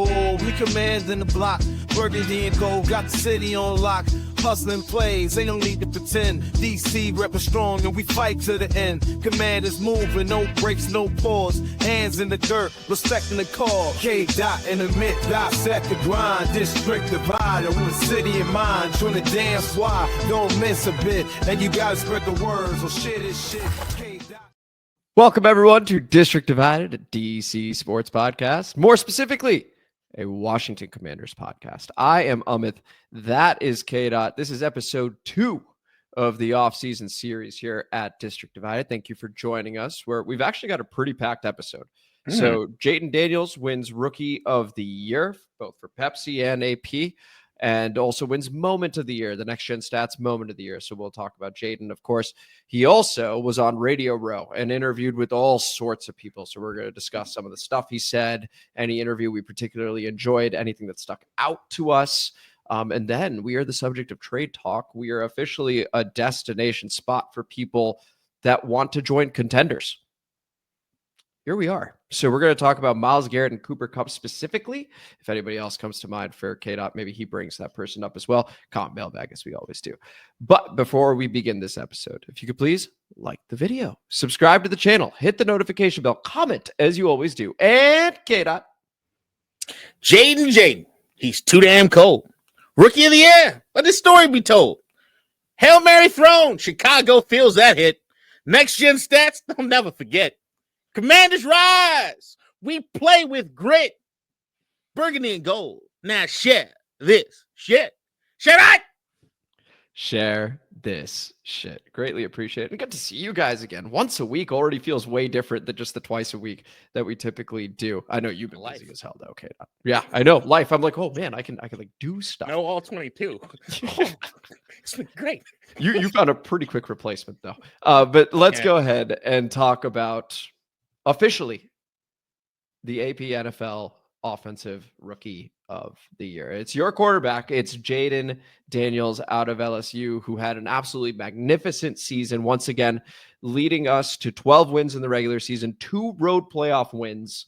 cool. We command in the block. Burgundy and gold got the city on lock. Hustling plays, ain't no need to pretend. DC reppin' strong and we fight to the end. Command is moving, no breaks, no pause. Hands in the dirt, respecting the call. K-Dot in the mid, dissect the grind. District divided with the city in mind. Trying to dance why, don't miss a bit. And you gotta spread the words, or shit is shit. K-Dot. Welcome everyone to District Divided, a DC sports podcast. More specifically, a Washington Commanders podcast. I am Amit. That is K-Dot. This is episode 2 of the offseason series here at District Divided. Thank you for joining us, where we've actually got a pretty packed episode. So Jayden Daniels wins Rookie of the Year, both for Pepsi and AP, and also wins Moment of the Year, the Next Gen Stats Moment of the Year. So we'll talk about Jayden. Of course, he also was on Radio Row and interviewed with all sorts of people. So we're going to discuss some of the stuff he said, any interview we particularly enjoyed, anything that stuck out to us. And then we are the subject of trade talk. We are officially a destination spot for people that want to join contenders. Here we are. So we're going to talk about Myles Garrett and Cooper Kupp specifically. If anybody else comes to mind for K-Dot, maybe he brings that person up as well. Comment Mailbag, as we always do. But before we begin this episode, if you could please like the video, subscribe to the channel, hit the notification bell, comment as you always do. And K-Dot. Jayden. He's too damn cold. Rookie of the Year. Let this story be told. Hail Mary thrown. Chicago feels that hit. Next Gen Stats, they'll never forget. Commanders rise. We play with grit. Burgundy and gold. Now share this shit. Share it. Share this shit. Greatly appreciate it. And good to see you guys again. Once a week already feels way different than just the twice a week that we typically do. I know you've been busy as hell though. Okay. Yeah, I know. Life. I'm like, oh man, I can like do stuff. No, all 22. It's been great. You found a pretty quick replacement though. But let's go ahead and talk about officially the AP NFL Offensive Rookie of the Year. It's your quarterback. It's Jayden Daniels out of LSU, who had an absolutely magnificent season, once again, leading us to 12 wins in the regular season, 2 road playoff wins,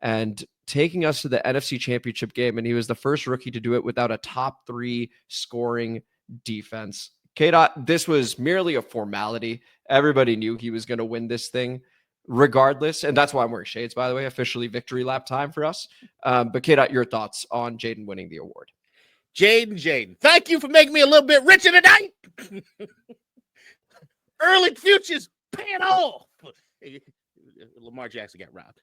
and taking us to the NFC Championship game. And he was the first rookie to do it without a top 3 scoring defense. K-Dot, this was merely a formality. Everybody knew he was going to win this thing regardless. And that's why I'm wearing shades, by the way. Officially victory lap time for us. But K-Dot, your thoughts on Jayden winning the award? Jayden. Thank you for making me a little bit richer tonight. Early futures paying off. Lamar Jackson got robbed.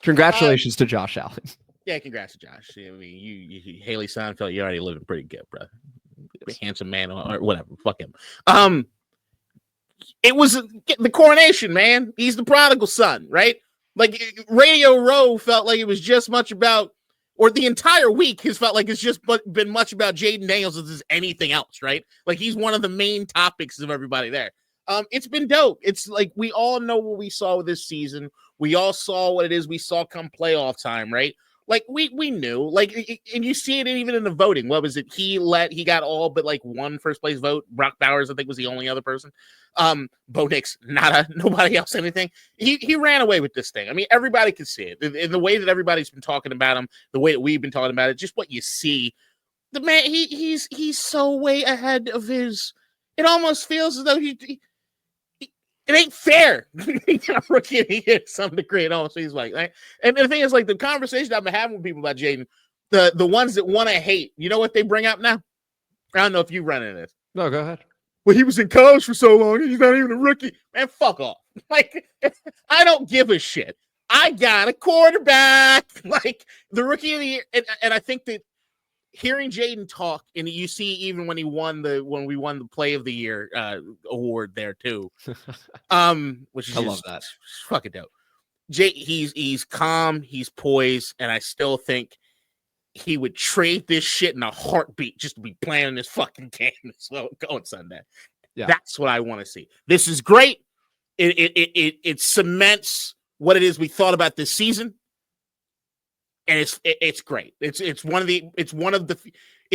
Congratulations to Josh Allen. Yeah, congrats to Josh. I mean, you Haley Seinfeld, you're already living pretty good, bro. Yes. Handsome man or whatever. Fuck him. It was the coronation, man. He's the prodigal son, right? Like Radio Row felt like it was just much about, or the entire week has felt like it's just been much about Jayden Daniels as anything else, right? Like he's one of the main topics of everybody there. It's been dope. It's like we all know what we saw this season. We all saw what it is we saw come playoff time, right? Like we knew, like, and you see it even in the voting. What was it? He got all but like one first place vote. Brock Bowers, I think, was the only other person. Bo Nix, nobody else, anything. He ran away with this thing. I mean, everybody could see it. In the way that everybody's been talking about him, the way that we've been talking about it, just what you see. The man, he's so way ahead of his. It almost feels as though it ain't fair. Rookie of the Year to some degree. It almost seems like. And the thing is, like, the conversation I've been having with people about Jayden, the ones that want to hate, you know what they bring up now? I don't know if you run into this. No, go ahead. Well, he was in college for so long, he's not even a rookie. Man, fuck off. Like, I don't give a shit. I got a quarterback. Like, the Rookie of the Year. And I think that hearing Jayden talk, and you see even when we won the Play of the Year award there too, which is I love that. Fucking dope. He's calm, he's poised, and I still think he would trade this shit in a heartbeat just to be playing this fucking game. So going Sunday. Yeah. That's what I want to see. This is great. It cements what it is we thought about this season. And it's great. It's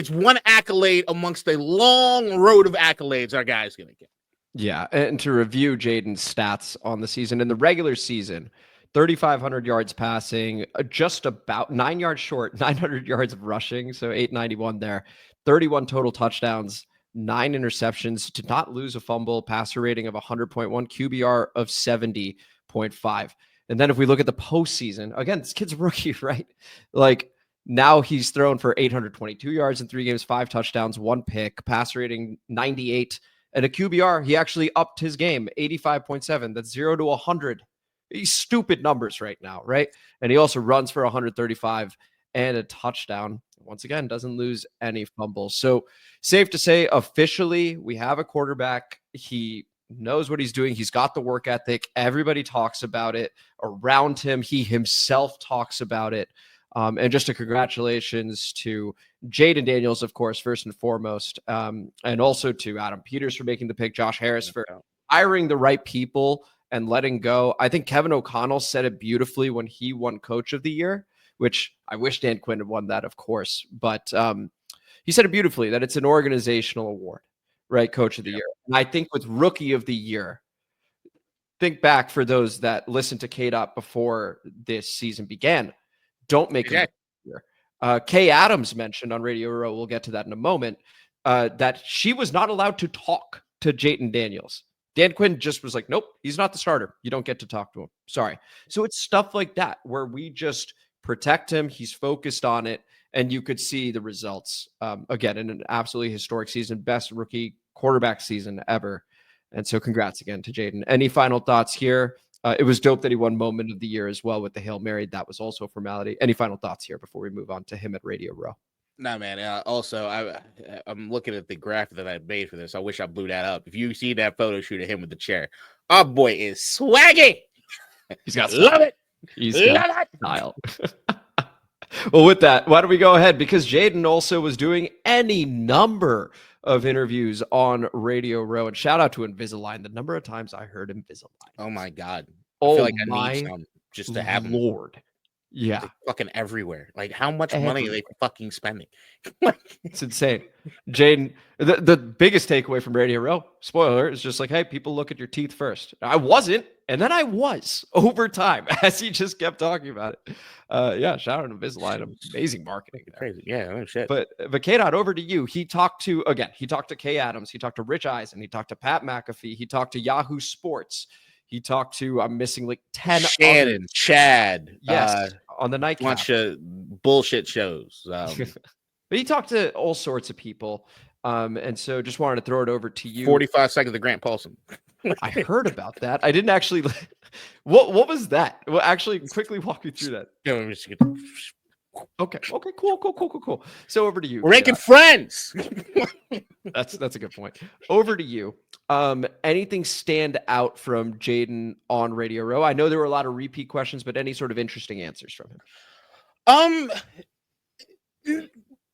one accolade amongst a long road of accolades our guy's gonna get. Yeah, and to review Jayden's stats on the season, in the regular season, 3,500 yards passing, just about 9 yards short, 900 yards of rushing. So 891 there, 31 total touchdowns, 9 interceptions, did not lose a fumble, passer rating of 100.1, QBR of 70.5. And then if we look at the postseason, again, this kid's a rookie, right? Like now he's thrown for 822 yards in 3 games, 5 touchdowns, 1 pick, passer rating 98, and a QBR. He actually upped his game, 85.7. That's 0 to 100. He's stupid numbers right now, right? And he also runs for 135 and a touchdown. Once again, doesn't lose any fumbles. So safe to say, officially, we have a quarterback. He knows what he's doing. He's got the work ethic. Everybody talks about it around him. He himself talks about it. And just a congratulations to Jayden Daniels, of course, first and foremost, and also to Adam Peters for making the pick, Josh Harris for hiring the right people and letting go. I think Kevin O'Connell said it beautifully when he won Coach of the Year, which I wish Dan Quinn had won that, of course. But he said it beautifully, that it's an organizational award, right? Coach of the Year. And I think with Rookie of the Year, think back for those that listened to KDOT before this season began. Don't make it. Kay Adams mentioned on Radio Row, we'll get to that in a moment, that she was not allowed to talk to Jayden Daniels. Dan Quinn just was like, nope, he's not the starter. You don't get to talk to him. Sorry. So it's stuff like that where we just protect him. He's focused on it. And you could see the results, again, in an absolutely historic season, best rookie quarterback season ever. And so congrats again to Jayden. Any final thoughts here? It was dope that he won Moment of the Year as well with the Hail Mary. That was also a formality. Any final thoughts here before we move on to him at Radio Row? No, man. Also, I'm looking at the graphic that I made for this. I wish I blew that up. If you see that photo shoot of him with the chair, our boy is swaggy. He's got style. Love it. He's got style. Well, with that, why don't we go ahead? Because Jayden also was doing any number of interviews on Radio Row. And shout out to Invisalign. The number of times I heard Invisalign. Oh, my God. I feel like I need some just to have them. Lord. Yeah. Like fucking everywhere. Like, how much money are they fucking spending? It's insane. Jayden, the biggest takeaway from Radio Row, spoiler, is just like, hey, people look at your teeth first. I wasn't, and then I was over time as he just kept talking about it. Yeah, shout out to Invisalign. Amazing marketing. Crazy. Yeah, no shit. But K-Dot, over to you. He talked to Kay Adams. He talked to Rich Eisen. He talked to Pat McAfee. He talked to Yahoo Sports. He talked to, I'm missing like 10 Shannon, Chad. Yes, on the nightcap. Bunch of bullshit shows. But he talked to all sorts of people. And so just wanted to throw it over to you. 45 seconds of Grant Paulsen. I heard about that. I didn't actually. What was that? Well, actually, quickly walk me through that. Okay, cool. So over to you. We're making friends. That's a good point. Over to you. Anything stand out from Jayden on Radio Row? I know there were a lot of repeat questions, but any sort of interesting answers from him?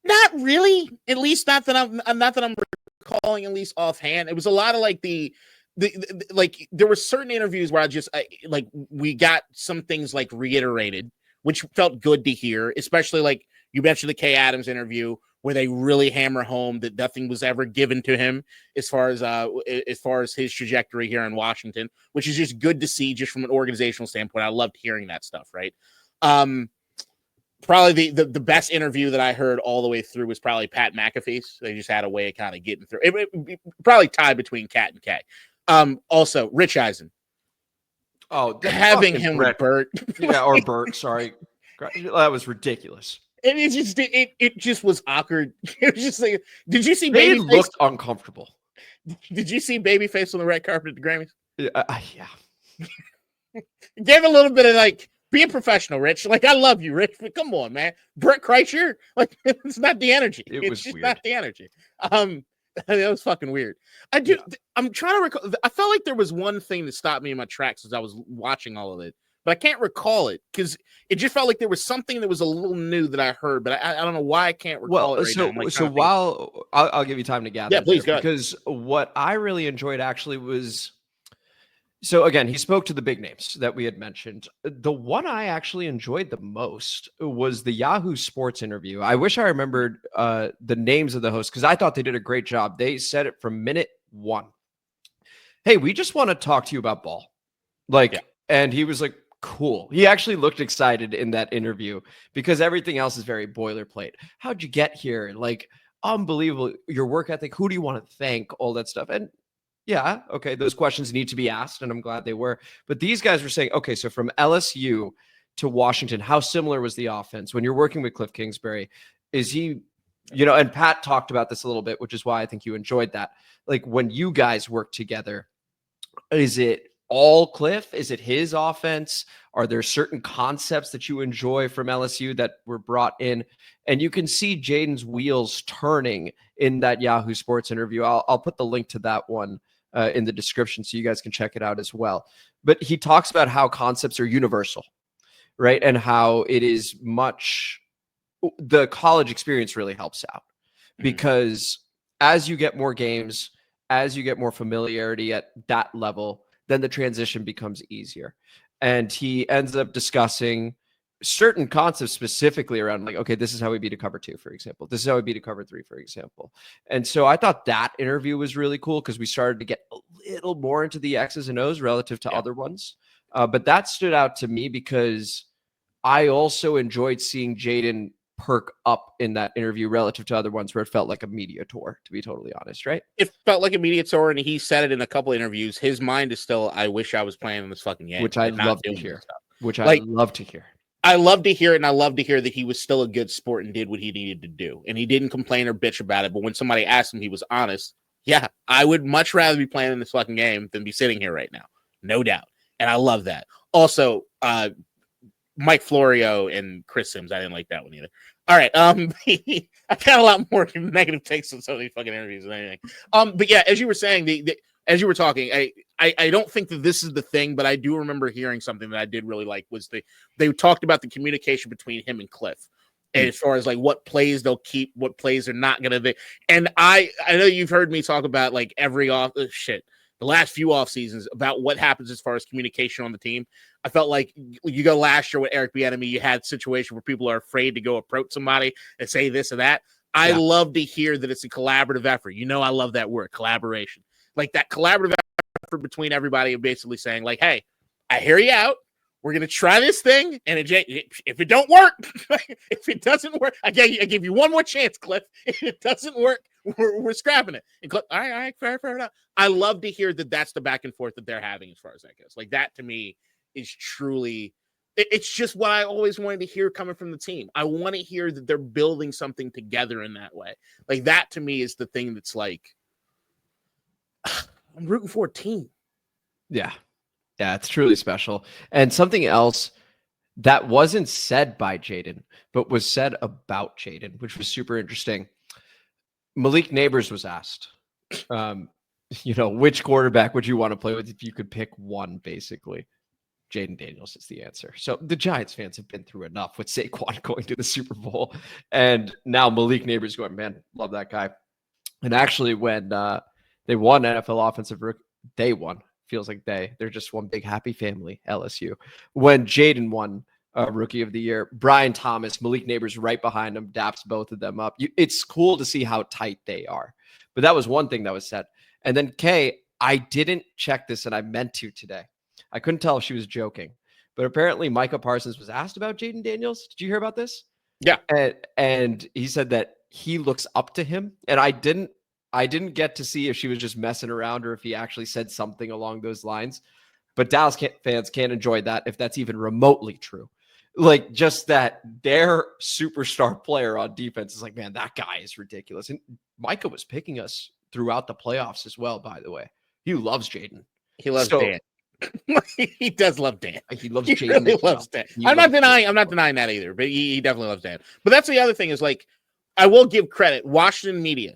Not really. At least not that I'm recalling, at least offhand. It was a lot of like the like there were certain interviews where like we got some things like reiterated, which felt good to hear, especially like you mentioned the Kay Adams interview where they really hammer home that nothing was ever given to him as far as his trajectory here in Washington, which is just good to see just from an organizational standpoint. I loved hearing that stuff, right? Probably the best interview that I heard all the way through was probably Pat McAfee's. They just had a way of kind of getting through. It probably tied between Cat and Kay. Also, Rich Eisen. Oh, having him with Bert. Yeah, or Bert, sorry. That was ridiculous. And it just was awkward. It was just like, did you see Babyface? Babyface? Looked uncomfortable. Did you see Babyface on the red carpet at the Grammys? Yeah. Gave a little bit of like, be a professional, Rich. Like, I love you, Rich, but come on, man. Bert Kreischer, like, it's not the energy. It's just weird. Not the energy. That was fucking weird. I'm trying to recall. I felt like there was one thing that stopped me in my tracks as I was watching all of it, but I can't recall it because it just felt like there was something that was a little new that I heard, but I don't know why I can't recall it right now. So while I'll give you time to gather. Yeah, please go. Because what I really enjoyed actually was, so again, he spoke to the big names that we had mentioned. The one I actually enjoyed the most was the Yahoo Sports interview. I wish I remembered the names of the hosts because I thought they did a great job. They said it from minute one. Hey, we just want to talk to you about ball. And he was like, cool. He actually looked excited in that interview because everything else is very boilerplate. How'd you get here? Like, unbelievable. Your work ethic. Who do you want to thank? All that stuff. And yeah, okay, those questions need to be asked, and I'm glad they were. But these guys were saying, okay, so from LSU to Washington, how similar was the offense? When you're working with Cliff Kingsbury, is he, and Pat talked about this a little bit, which is why I think you enjoyed that. Like when you guys work together, is it all Cliff? Is it his offense? Are there certain concepts that you enjoy from LSU that were brought in? And you can see Jayden's wheels turning in that Yahoo Sports interview. I'll put the link to that one in the description so you guys can check it out as well. But he talks about how concepts are universal, right? And how it is the college experience really helps out because as you get more games, as you get more familiarity at that level, then the transition becomes easier. And he ends up discussing certain concepts specifically around like, okay, this is how we beat a cover 2, for example. This is how we beat a cover 3, for example. And so I thought that interview was really cool because we started to get a little more into the X's and O's relative to other ones. But that stood out to me because I also enjoyed seeing Jayden perk up in that interview relative to other ones where it felt like a media tour, to be totally honest, right? It felt like a media tour, and he said it in a couple of interviews. His mind is still, I wish I was playing in this fucking game. Which I love to hear. I love to hear it, and I love to hear that he was still a good sport and did what he needed to do. And he didn't complain or bitch about it, but when somebody asked him, he was honest. Yeah, I would much rather be playing in this fucking game than be sitting here right now. No doubt. And I love that. Also, Mike Florio and Chris Sims, I didn't like that one either. All right. I got a lot more negative takes on some of these fucking interviews than anything. But yeah, as you were saying, as you were talking, I don't think that this is the thing, but I do remember hearing something that I did really like was they talked about the communication between him and Cliff. And as far as like what plays they'll keep, what plays they're not gonna be. And I know you've heard me talk about like the last few off seasons about what happens as far as communication on the team. I felt like you go last year with Eric Bieniemy, you had a situation where people are afraid to go approach somebody and say this or that. I love to hear that it's a collaborative effort. I love that word, collaboration. Like that collaborative effort between everybody and basically saying like, hey, I hear you out. We're going to try this thing. And if it don't work, if it doesn't work, I give you one more chance, Cliff. If it doesn't work, we're scrapping it. And Cliff, all right, fair enough. I love to hear that that's the back and forth that they're having as far as that goes. Like that to me is truly, it's just what I always wanted to hear coming from the team. I want to hear that they're building something together in that way. Like that to me is the thing that's like, I'm rooting for a team. Yeah. Yeah, it's truly special. And something else that wasn't said by Jayden, but was said about Jayden, which was super interesting. Malik Neighbors was asked, which quarterback would you want to play with if you could pick one, basically? Jayden Daniels is the answer. So the Giants fans have been through enough with Saquon going to the Super Bowl. And now Malik Neighbors going, man, love that guy. And actually, when they won NFL Offensive Rookie, they won. Feels like they're just one big happy family, LSU. When Jayden won Rookie of the Year, Brian Thomas, Malik Neighbors right behind him, daps both of them up. It's cool to see how tight they are. But that was one thing that was said. And then Kay, I didn't check this and I meant to today. I couldn't tell if she was joking. But apparently Micah Parsons was asked about Jayden Daniels. Did you hear about this? Yeah. And he said that he looks up to him. And I didn't get to see if she was just messing around or if he actually said something along those lines. But Dallas fans can't enjoy that if that's even remotely true. Like just that their superstar player on defense is like, man, that guy is ridiculous. And Micah was picking us throughout the playoffs as well, by the way. He loves Jayden. He loves Dan. He does love Dan. He loves Jayden. Really loves Dan. I'm not denying that either, but he definitely loves Dan. But that's the other thing is like, I will give credit. Washington media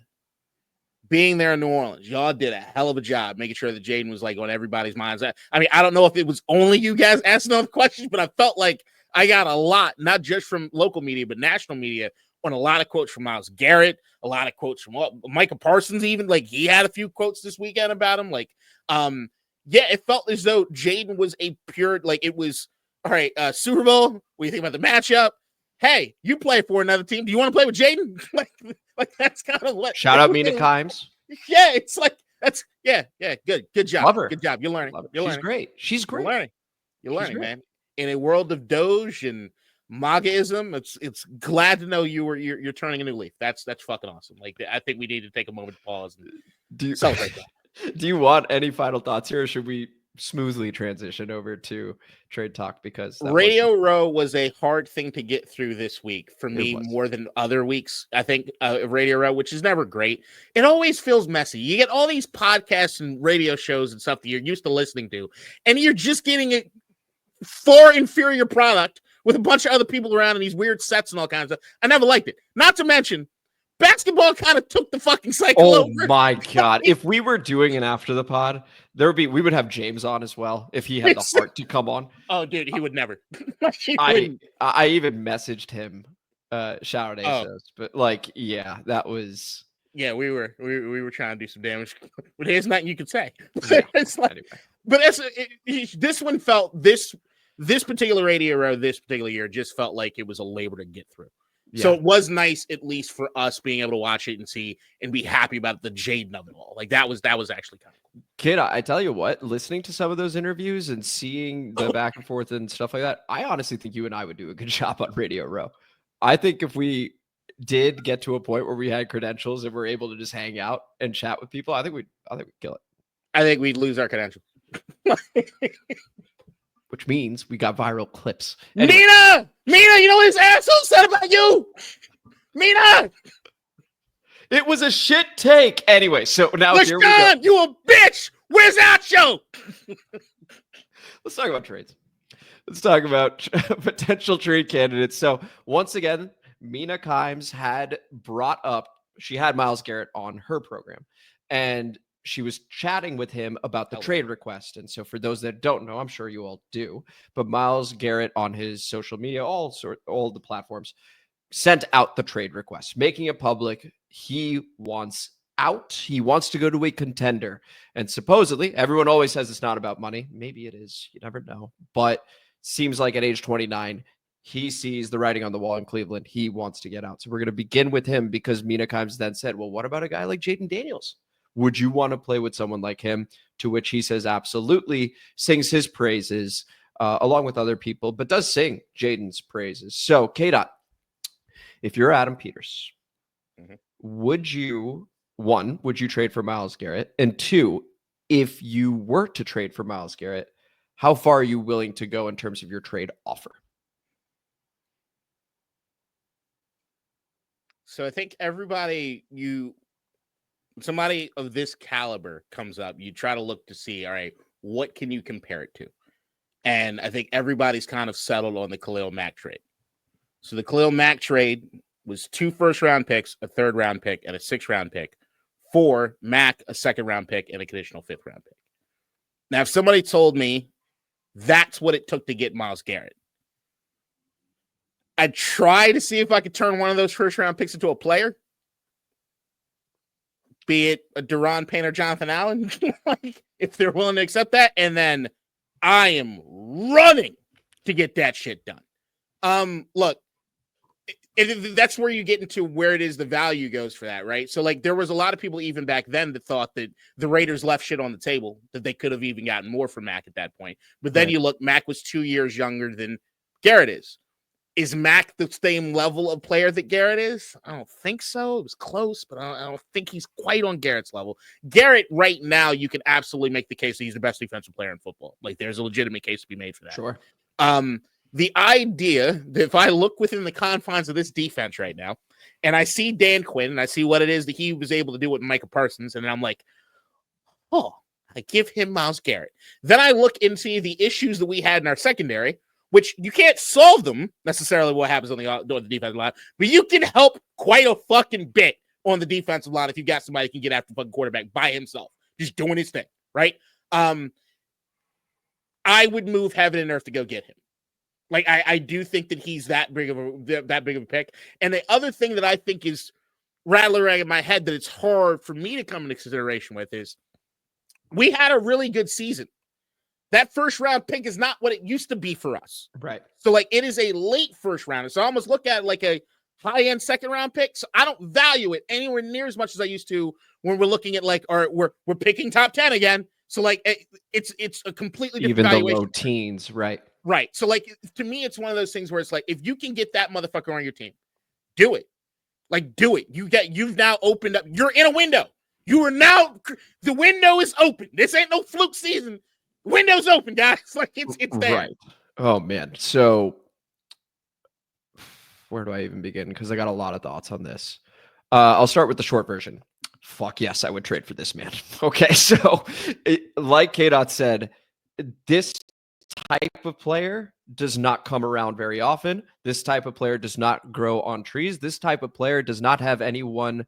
being there in New Orleans, y'all did a hell of a job making sure that Jayden was like on everybody's minds. I mean, I don't know if it was only you guys asking all the questions, but I felt like I got a lot, not just from local media, but national media, on a lot of quotes from Myles Garrett, a lot of quotes from Micah Parsons, even like he had a few quotes this weekend about him. Like, yeah, it felt as though Jayden was a pure, like it was, all right, Super Bowl, what do you think about the matchup? Hey, you play for another team. Do you want to play with Jayden? like that's kind of what. Shout out Mina Kimes. Yeah, it's like that's good job. Love her. Good job. You're learning. She's great. She's great. You're learning, man. in a world of Doge and MAGAism, it's glad to know you're turning a new leaf. That's fucking awesome. Like, I think we need to take a moment to pause and celebrate that. Do you want any final thoughts here, or should we smoothly transition over to trade talk? Because Radio Row was a hard thing to get through this week for me more than other weeks. I think Radio Row, which is never great, it always feels messy. You get all these podcasts and radio shows and stuff that you're used to listening to, and you're just getting a far inferior product with a bunch of other people around in these weird sets and all kinds of stuff. I never liked it. Not to mention, basketball kind of took the fucking cycle over. Oh my God. If we were doing an after the pod, we would have James on as well if he had the heart to come on. Oh, dude, he would never. I even messaged him shout out ASOS, but like, yeah, that was. Yeah, we were trying to do some damage, but there's nothing you could say. Yeah, it's like, anyway. But this one felt this particular Radio Row this particular year just felt like it was a labor to get through. Yeah. So it was nice, at least for us, being able to watch it and see and be happy about the Jayden of it all. Like that was actually kind of cool. Kid, I tell you what, listening to some of those interviews and seeing the back and forth and stuff like that, I honestly think you and I would do a good job on Radio Row. I think if we did get to a point where we had credentials and we're able to just hang out and chat with people, I think we'd kill it. I think we'd lose our credentials. Which means we got viral clips. Anyway. Mina, you know what this asshole said about you? Mina! It was a shit take. Anyway, so now here we go. You a bitch! Where's that show? Let's talk about trades. Let's talk about potential trade candidates. So once again, Mina Kimes had brought up, she had Myles Garrett on her program, and she was chatting with him about the trade request. And so for those that don't know, I'm sure you all do, but Myles Garrett on his social media, all the platforms, sent out the trade request, making it public. He wants out. He wants to go to a contender. And supposedly, everyone always says it's not about money. Maybe it is. You never know. But seems like at age 29, he sees the writing on the wall in Cleveland. He wants to get out. So we're going to begin with him because Mina Kimes then said, well, what about a guy like Jayden Daniels? Would you want to play with someone like him? To which he says, absolutely, sings his praises along with other people, but does sing Jayden's praises. So, K-Dot, if you're Adam Peters, would you trade for Myles Garrett? And two, if you were to trade for Myles Garrett, how far are you willing to go in terms of your trade offer? So I think somebody of this caliber comes up, you try to look to see, all right, what can you compare it to? And I think everybody's kind of settled on the Khalil Mack trade. So the Khalil Mack trade was 2 first-round picks, a third-round pick, and a 6th-round pick for Mack, a 2nd-round pick, and a conditional 5th-round pick. Now, if somebody told me that's what it took to get Myles Garrett, I'd try to see if I could turn one of those first-round picks into a player. Be it a Deron Payne or Jonathan Allen, if they're willing to accept that, and then I am running to get that shit done. Look, that's where you get into where it is the value goes for that, right? So, like, there was a lot of people even back then that thought that the Raiders left shit on the table, that they could have even gotten more from Mack at that point. But then you look, Mack was 2 years younger than Garrett is. Is Mack the same level of player that Garrett is? I don't think so. It was close, but I don't think he's quite on Garrett's level. Garrett, right now, you can absolutely make the case that he's the best defensive player in football. Like, there's a legitimate case to be made for that. Sure. The idea that if I look within the confines of this defense right now, and I see Dan Quinn, and I see what it is that he was able to do with Micah Parsons, and I'm like, oh, I give him Myles Garrett. Then I look into the issues that we had in our secondary, which you can't solve them necessarily what happens on the defensive line, but you can help quite a fucking bit on the defensive line if you got somebody who can get after the fucking quarterback by himself, just doing his thing, right? I would move heaven and earth to go get him. Like, I do think that he's that big of a pick. And the other thing that I think is rattling around in my head that it's hard for me to come into consideration with is we had a really good season. That first round pick is not what it used to be for us. Right. So, like, it is a late first rounder. So I almost look at it like a high-end second round pick. So I don't value it anywhere near as much as I used to when we're looking at, like, or we're picking top 10 again. So, like, it's a completely different even valuation. the low teens, right? Right. So, like, to me, it's one of those things where it's like, if you can get that motherfucker on your team, do it. Like, do it. You've now opened up. You're in a window. You are now, the window is open. This ain't no fluke season. Window's open, guys. Like, it's there. Right. Oh, man. So where do I even begin? Because I got a lot of thoughts on this. I'll start with the short version. Fuck yes, I would trade for this man. Okay, so like K-Dot said, this type of player does not come around very often. This type of player does not grow on trees. This type of player does not have anyone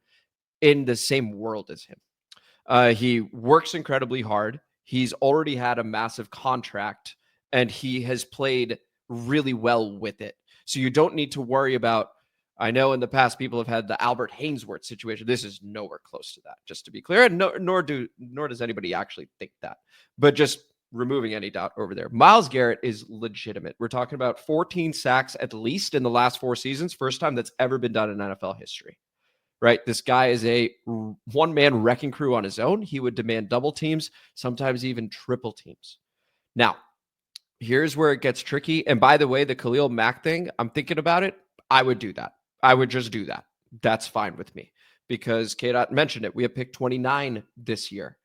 in the same world as him. He works incredibly hard. He's already had a massive contract, and he has played really well with it. So you don't need to worry about, I know in the past people have had the Albert Hainsworth situation. This is nowhere close to that, just to be clear. And nor does anybody actually think that. But just removing any doubt over there. Myles Garrett is legitimate. We're talking about 14 sacks at least in the last 4 seasons. First time that's ever been done in NFL history. Right? This guy is a one-man wrecking crew on his own. He would demand double teams, sometimes even triple teams. Now, here's where it gets tricky. And by the way, the Khalil Mack thing, I'm thinking about it. I would do that. I would just do that. That's fine with me because K-Dot mentioned it. We have picked 29 this year.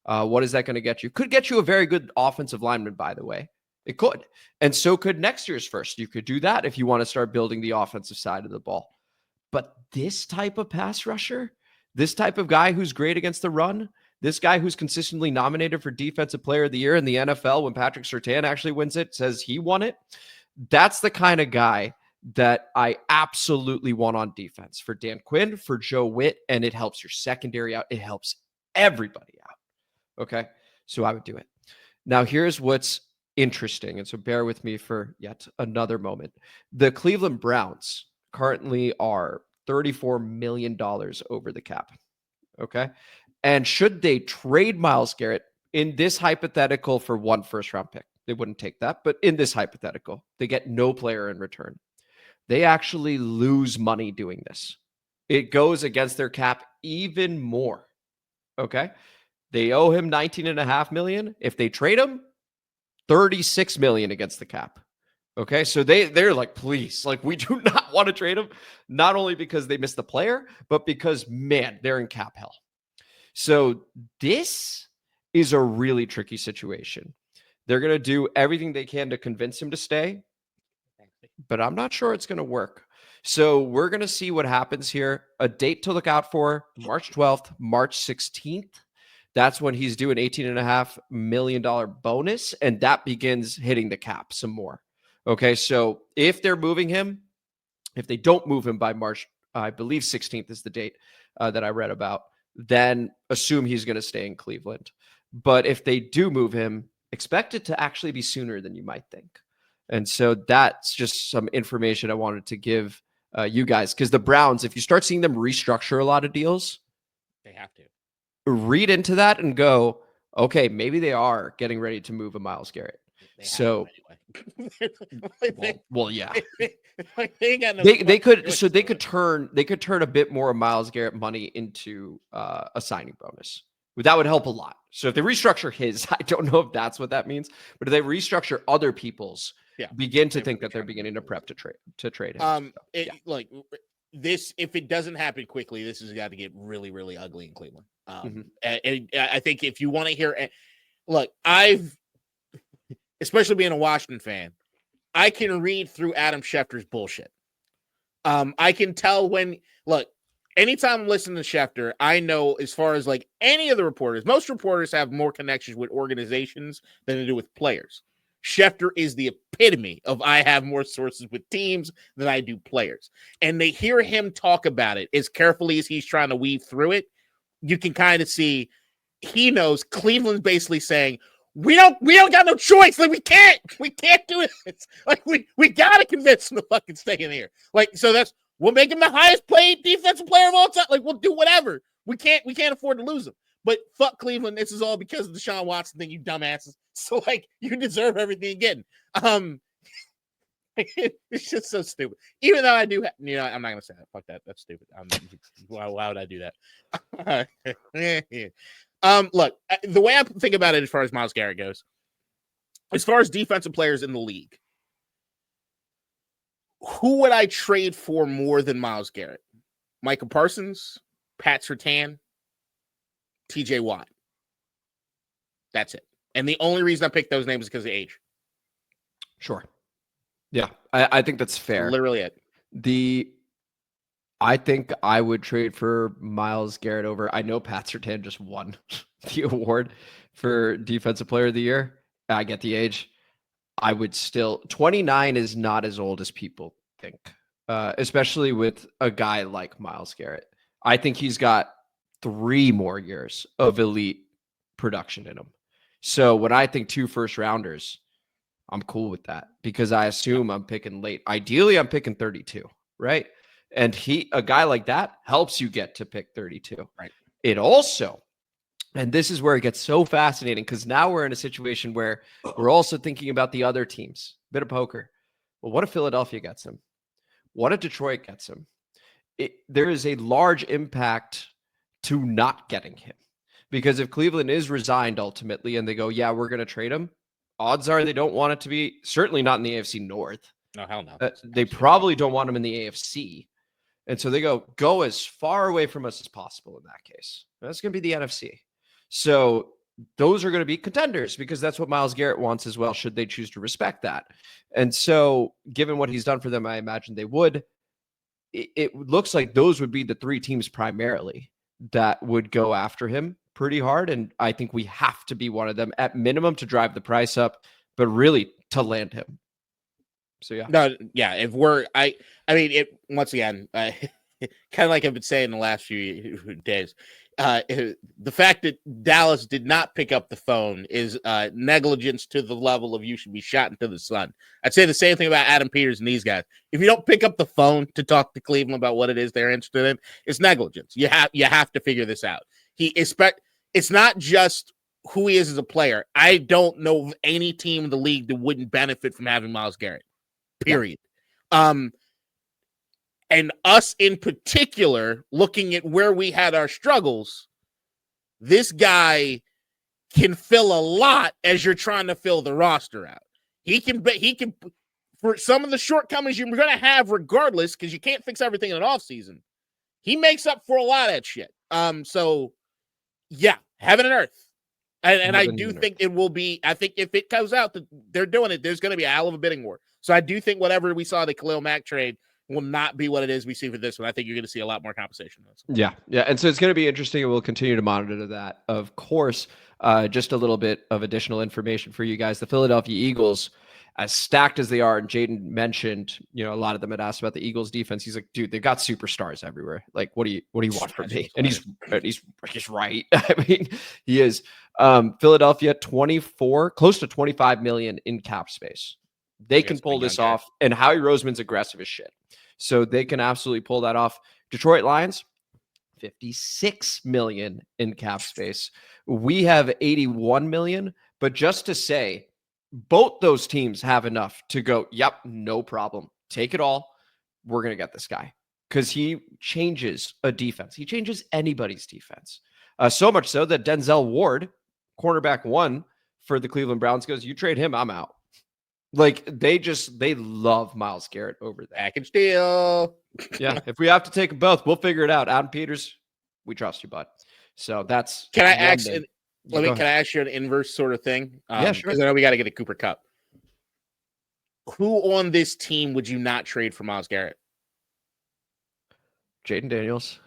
What is that going to get you? Could get you a very good offensive lineman, by the way. It could. And so could next year's first. You could do that if you want to start building the offensive side of the ball. But this type of pass rusher, this type of guy who's great against the run, this guy who's consistently nominated for Defensive Player of the Year in the NFL when Patrick Surtain actually wins it, says he won it. That's the kind of guy that I absolutely want on defense for Dan Quinn, for Joe Witt, and it helps your secondary out. It helps everybody out. Okay, so I would do it. Now, here's what's interesting, and so bear with me for yet another moment. The Cleveland Browns currently are $34 million over the cap. Okay, and should they trade Myles Garrett in this hypothetical for 1 first-round pick, they wouldn't take that, but in this hypothetical, they get no player in return. They actually lose money doing this. It goes against their cap even more. Okay. They owe him $19.5 million. If they trade him, $36 million against the cap. Okay. So they're like, please, like, we do not want to trade him, not only because they missed the player, but because, man, they're in cap hell. So this is a really tricky situation. They're going to do everything they can to convince him to stay, but I'm not sure it's going to work. So we're going to see what happens here. A date to look out for, March 12th, March 16th. That's when he's due an $18.5 million bonus, and that begins hitting the cap some more. Okay, so if they're moving him, if they don't move him by March, I believe 16th is the date that I read about, then assume he's going to stay in Cleveland. But if they do move him, expect it to actually be sooner than you might think. And so that's just some information I wanted to give you guys, because the Browns, if you start seeing them restructure a lot of deals, they have to read into that and go, okay, maybe they are getting ready to move a Myles Garrett. So, well, yeah, they could turn a bit more of Myles Garrett money into a signing bonus. That would help a lot. So if they restructure his, I don't know if that's what that means, but if they restructure other people's, begin to think that they're beginning to prep to trade him. Like this, if it doesn't happen quickly, this has got to get really, really ugly in Cleveland. And I think if you want to hear, look, especially being a Washington fan, I can read through Adam Schefter's bullshit. I can tell when, look, anytime I'm listening to Schefter, I know as far as like any of the reporters, most reporters have more connections with organizations than they do with players. Schefter is the epitome of I have more sources with teams than I do players. And they hear him talk about it as carefully as he's trying to weave through it. You can kind of see he knows Cleveland's basically saying, we don't got no choice. Like we can't do it. It's like we gotta convince him to fucking stay in here. Like, so we'll make him the highest paid defensive player of all time. Like, we'll do whatever. We can't afford to lose him. But fuck Cleveland. This is all because of the Deshaun Watson thing, you dumbasses. So like, you deserve everything you're getting. It's just so stupid. Even though I do, I'm not gonna say that. Fuck that. That's stupid. Why would I do that? Look, the way I think about it as far as Myles Garrett goes, as far as defensive players in the league, Who would I trade for more than Myles Garrett? Micah Parsons, Pat Surtain, TJ Watt. That's it. And the only reason I picked those names is because of age. Sure. Yeah, I think that's fair. Literally it. I think I would trade for Myles Garrett over. I know Pat Surtain just won the award for Defensive Player of the Year. I get the age. I would still 29 is not as old as people think, especially with a guy like Myles Garrett. I think he's got 3 more years of elite production in him. So when I think 2 first rounders, I'm cool with that because I assume I'm picking late. Ideally, I'm picking 32, right? And a guy like that helps you get to pick 32. Right. It also, and this is where it gets so fascinating because now we're in a situation where we're also thinking about the other teams. Bit of poker. Well, what if Philadelphia gets him? What if Detroit gets him? There is a large impact to not getting him because if Cleveland is resigned ultimately and they go, yeah, we're going to trade him, odds are they don't want it to be, certainly not in the AFC North. No, hell no. They probably don't want him in the AFC. And so they go as far away from us as possible in that case. That's going to be the NFC. So those are going to be contenders because that's what Myles Garrett wants as well, should they choose to respect that. And so given what he's done for them, I imagine they would. It looks like those would be the 3 teams primarily that would go after him pretty hard. And I think we have to be one of them at minimum to drive the price up, but really to land him. So yeah. No, yeah. If I mean, it once again, kind of like I've been saying the last few days, the fact that Dallas did not pick up the phone is negligence to the level of you should be shot into the sun. I'd say the same thing about Adam Peters and these guys. If you don't pick up the phone to talk to Cleveland about what it is they're interested in, it's negligence. You have to figure this out. It's not just who he is as a player. I don't know of any team in the league that wouldn't benefit from having Myles Garrett. Period. Yeah. And us in particular, looking at where we had our struggles, this guy can fill a lot as you're trying to fill the roster out. He can for some of the shortcomings you're going to have regardless, because you can't fix everything in an offseason. He makes up for a lot of that shit. So yeah, heaven and earth. And I do think it will be, I think if it comes out that they're doing it, there's going to be a hell of a bidding war. So I do think whatever we saw the Khalil Mack trade will not be what it is we see for this one. I think you're going to see a lot more compensation. Yeah. And so it's going to be interesting, and we'll continue to monitor that. Of course, just a little bit of additional information for you guys. The Philadelphia Eagles, as stacked as they are, and Jayden mentioned, a lot of them had asked about the Eagles defense. He's like, dude, they've got superstars everywhere. Like, what do you want from me? And he's right. I mean, he is. Philadelphia, 24, close to 25 million in cap space. They can pull this off, and Howie Roseman's aggressive as shit. So they can absolutely pull that off. Detroit Lions, 56 million in cap space. We have 81 million, but just to say, both those teams have enough to go, yep, no problem. Take it all. We're going to get this guy because he changes a defense. He changes anybody's defense. So much so that Denzel Ward, cornerback 1 for the Cleveland Browns, goes, you trade him, I'm out. Like they love Myles Garrett over there. Package deal. Yeah. If we have to take them both, we'll figure it out. Adam Peters, we trust you, bud. So that's. Can I ask you an inverse sort of thing? Yeah, sure. Because I know we got to get a Cooper Kupp. Who on this team would you not trade for Myles Garrett? Jayden Daniels.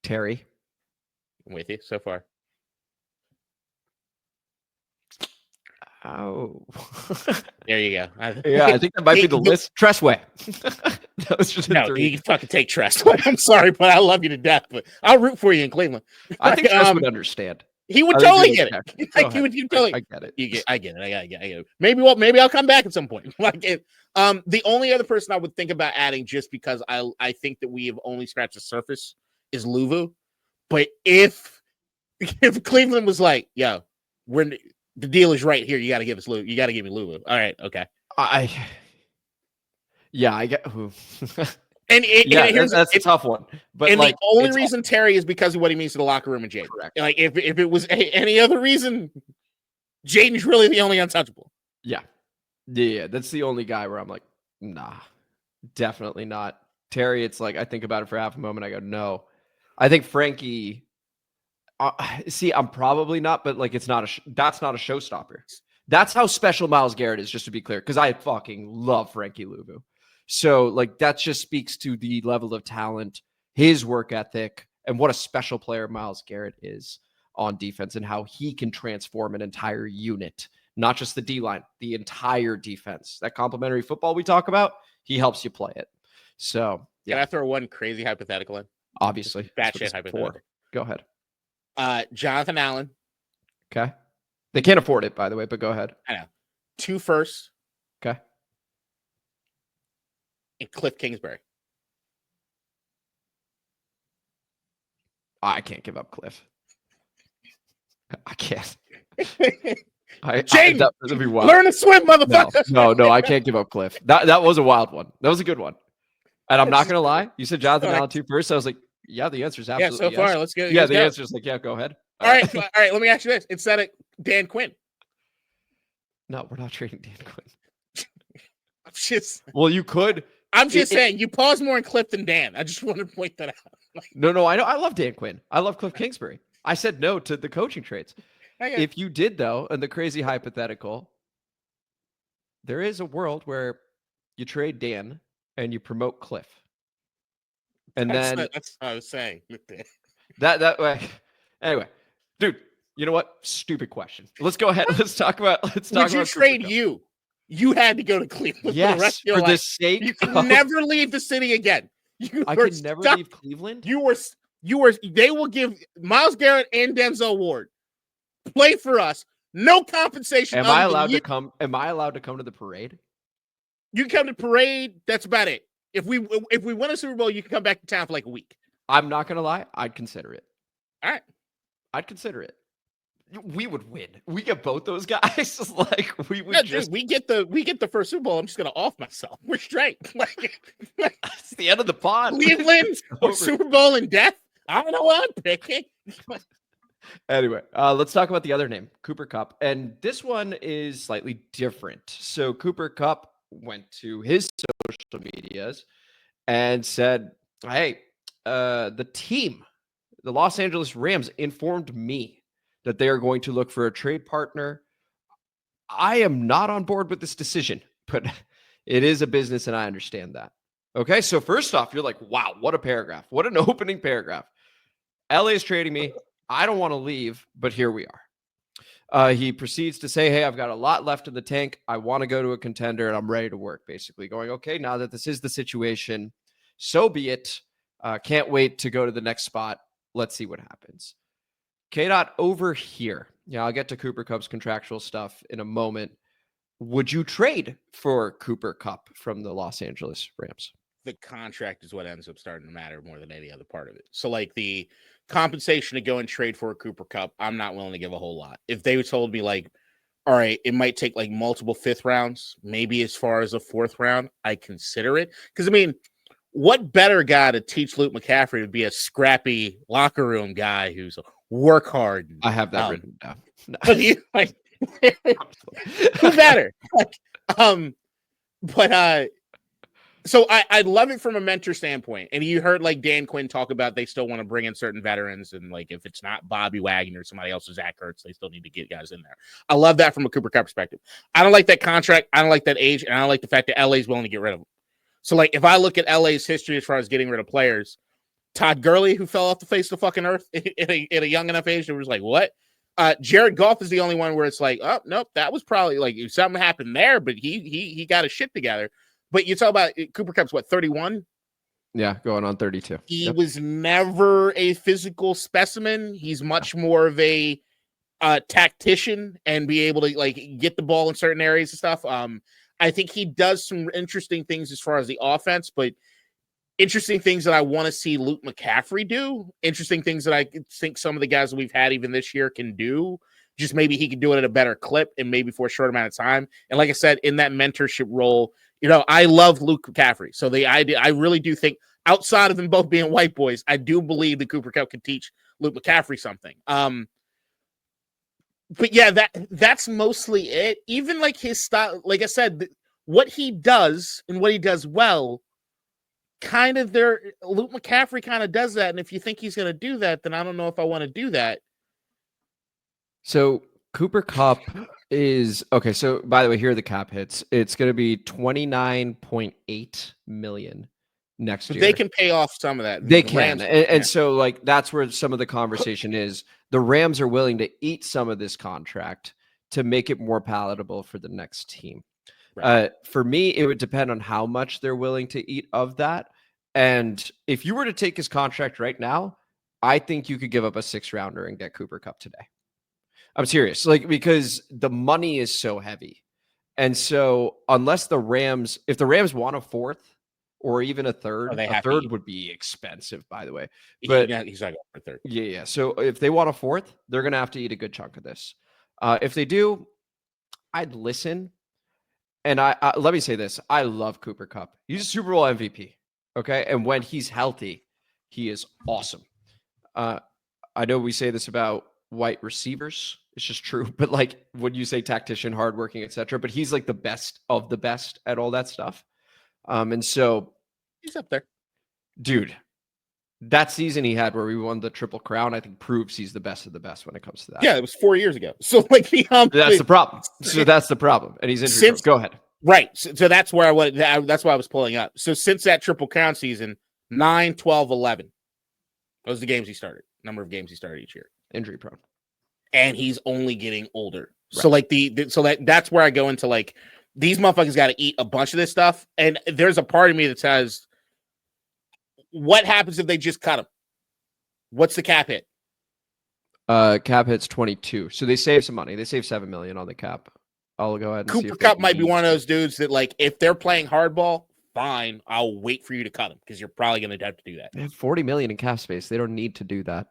Terry. I'm with you so far. Oh, there you go. Yeah, I think that might be the list. Tressway. That was just no, you can fucking take Tressway. I'm sorry, but I love you to death. But I'll root for you in Cleveland. I think Tress would understand. He would totally get it. Like he would totally. I get it. I get it. Maybe I'll come back at some point. The only other person I would think about adding, just because I think that we have only scratched the surface, is Luvu. But if Cleveland was like, yo, the deal is right here. You got to give us Lou. You got to give me Lulu. All right. Okay. I get who. That's a tough one. But the only reason Terry is because of what he means to the locker room and Jayden. Correct. Like if it was any other reason, Jayden's really the only untouchable. Yeah. That's the only guy where I'm like, Nah, definitely not. Terry, it's like I think about it for half a moment. I go, no. I think Frankie. See, I'm probably not, but like that's not a showstopper. That's how special Myles Garrett is, just to be clear, because I fucking love Frankie Louvu. So like that just speaks to the level of talent, his work ethic, and what a special player Myles Garrett is on defense and how he can transform an entire unit, not just the D-line, the entire defense. That complementary football we talk about, he helps you play it. So Can I throw one crazy hypothetical in? Obviously. Batshit hypothetical. Go ahead. Jonathan Allen. Okay. They can't afford it, by the way, but go ahead. I know. 2 firsts. Okay. And Cliff Kingsbury. I can't give up Cliff. I can't. Jayden, that'd be wild. Learn to swim, motherfucker. No, I can't give up Cliff. That was a wild one. That was a good one. And I'm not going to lie. You said Jonathan Allen 2 firsts. I was like, yeah, the answer is absolutely so far, yes. let's go. Yeah, the answer is like, yeah, go ahead. All right, let me ask you this. Instead of Dan Quinn. No, we're not trading Dan Quinn. Well, you could. I'm just saying, you pause more in Cliff than Dan. I just want to point that out. No, I know. I love Dan Quinn. I love Cliff Kingsbury. I said no to the coaching trades. If you did, though, and the crazy hypothetical, there is a world where you trade Dan and you promote Cliff. And that's what I was saying. That way. Anyway, dude, you know what? Stupid question. Let's go ahead. Let's talk about. Would you trade you? You had to go to Cleveland. Yes, for the rest of your life. The sake. You could never leave the city again. I could never leave Cleveland. You were. They will give Myles Garrett and Denzel Ward play for us. No compensation. Am I allowed to come? Am I allowed to come to the parade? You can come to parade. That's about it. If we win a Super Bowl, you can come back to town for like a week. I'm not gonna lie. I'd consider it. All right. I'd consider it. We would win. We get both those guys. Like we would we get the first Super Bowl. I'm just gonna off myself. We're straight. It's the end of the pod. Cleveland or Super Bowl and death. I don't know what I'm picking. Anyway, let's talk about the other name, Cooper Kupp. And this one is slightly different. So Cooper Kupp went to his social medias and said, hey, the team, the Los Angeles Rams, informed me that they are going to look for a trade partner. I am not on board with this decision, but it is a business and I understand that. Okay, so first off, you're like, wow, what a paragraph. What an opening paragraph. LA is trading me. I don't want to leave, but here we are. He proceeds to say, hey, I've got a lot left in the tank. I want to go to a contender and I'm ready to work, basically going, okay, now that this is the situation, so be it. Can't wait to go to the next spot. Let's see what happens. K-Dot over here. Yeah, I'll get to Cooper Kupp's contractual stuff in a moment. Would you trade for Cooper Kupp from the Los Angeles Rams? The contract is what ends up starting to matter more than any other part of it. So like the compensation to go and trade for a Cooper Kupp, I'm not willing to give a whole lot. If they told me like, all right, it might take like multiple 5th rounds, maybe as far as a 4th round, I consider it. Because I mean, what better guy to teach Luke McCaffrey to be a scrappy locker room guy who's work hard? I have that written down. No. But he, like, who better? So I love it from a mentor standpoint. And you heard like Dan Quinn talk about they still want to bring in certain veterans. And like, if it's not Bobby Wagner or somebody else, Zach Ertz, they still need to get guys in there. I love that from a Cooper Kupp perspective. I don't like that contract. I don't like that age. And I don't like the fact that LA is willing to get rid of him. So like, if I look at LA's history as far as getting rid of players, Todd Gurley, who fell off the face of the fucking earth at a young enough age, it was like, what? Jared Goff is the only one where it's like, oh, nope, that was probably like something happened there, but he got his shit together. But you talk about Cooper Kupp's what, 31? Yeah, going on 32. He was never a physical specimen. He's much more of a tactician and be able to like get the ball in certain areas and stuff. I think he does some interesting things as far as the offense, but interesting things that I want to see Luke McCaffrey do. Interesting things that I think some of the guys that we've had even this year can do. Just maybe he can do it at a better clip and maybe for a short amount of time. And like I said, in that mentorship role, you know, I love Luke McCaffrey. So the idea, I really do think outside of them both being white boys, I do believe that Cooper Kupp could teach Luke McCaffrey something. But yeah, that's mostly it. Even like his style, like I said, what he does and what he does well, kind of Luke McCaffrey kind of does that. And if you think he's going to do that, then I don't know if I want to do that. So Cooper Kupp is okay. So by the way, here are the cap hits. It's going to be $29.8 million next year. They can pay off some of that. They can. And so like, that's where some of the conversation is. The Rams are willing to eat some of this contract to make it more palatable for the next team. Right. For me, it would depend on how much they're willing to eat of that. And if you were to take his contract right now, I think you could give up a 6th rounder and get Cooper Kupp today. I'm serious, like, because the money is so heavy. And so unless if the Rams want a 4th or even a 3rd, a 3rd would be expensive, by the way. But he's not going for 3rd. Yeah. So if they want a 4th, they're going to have to eat a good chunk of this. If they do, I'd listen. And I let me say this. I love Cooper Kupp. He's a Super Bowl MVP. Okay. And when he's healthy, he is awesome. I know we say this about white receivers. It's just true. But like when you say tactician, hardworking, etc., but he's like the best of the best at all that stuff. And so he's up there. Dude, that season he had where we won the Triple Crown, I think proves he's the best of the best when it comes to that. Yeah, it was 4 years ago. So like that's the problem. So that's the problem. And he's injured. Go ahead. Right. So that's where that's why I was pulling up. So since that Triple Crown season, 9, 12, 11. Those are the games he started. Number of games he started each year. Injury prone. And he's only getting older. Right. So like that's where I go into like these motherfuckers got to eat a bunch of this stuff. And there's a part of me that says, what happens if they just cut him? What's the cap hit? Cap hit's 22. So they save some money. They save $7 million on the cap. I'll go ahead and Cooper Kupp might be one of those dudes that like if they're playing hardball, fine, I'll wait for you to cut him because you're probably going to have to do that. They have $40 million in cap space. They don't need to do that.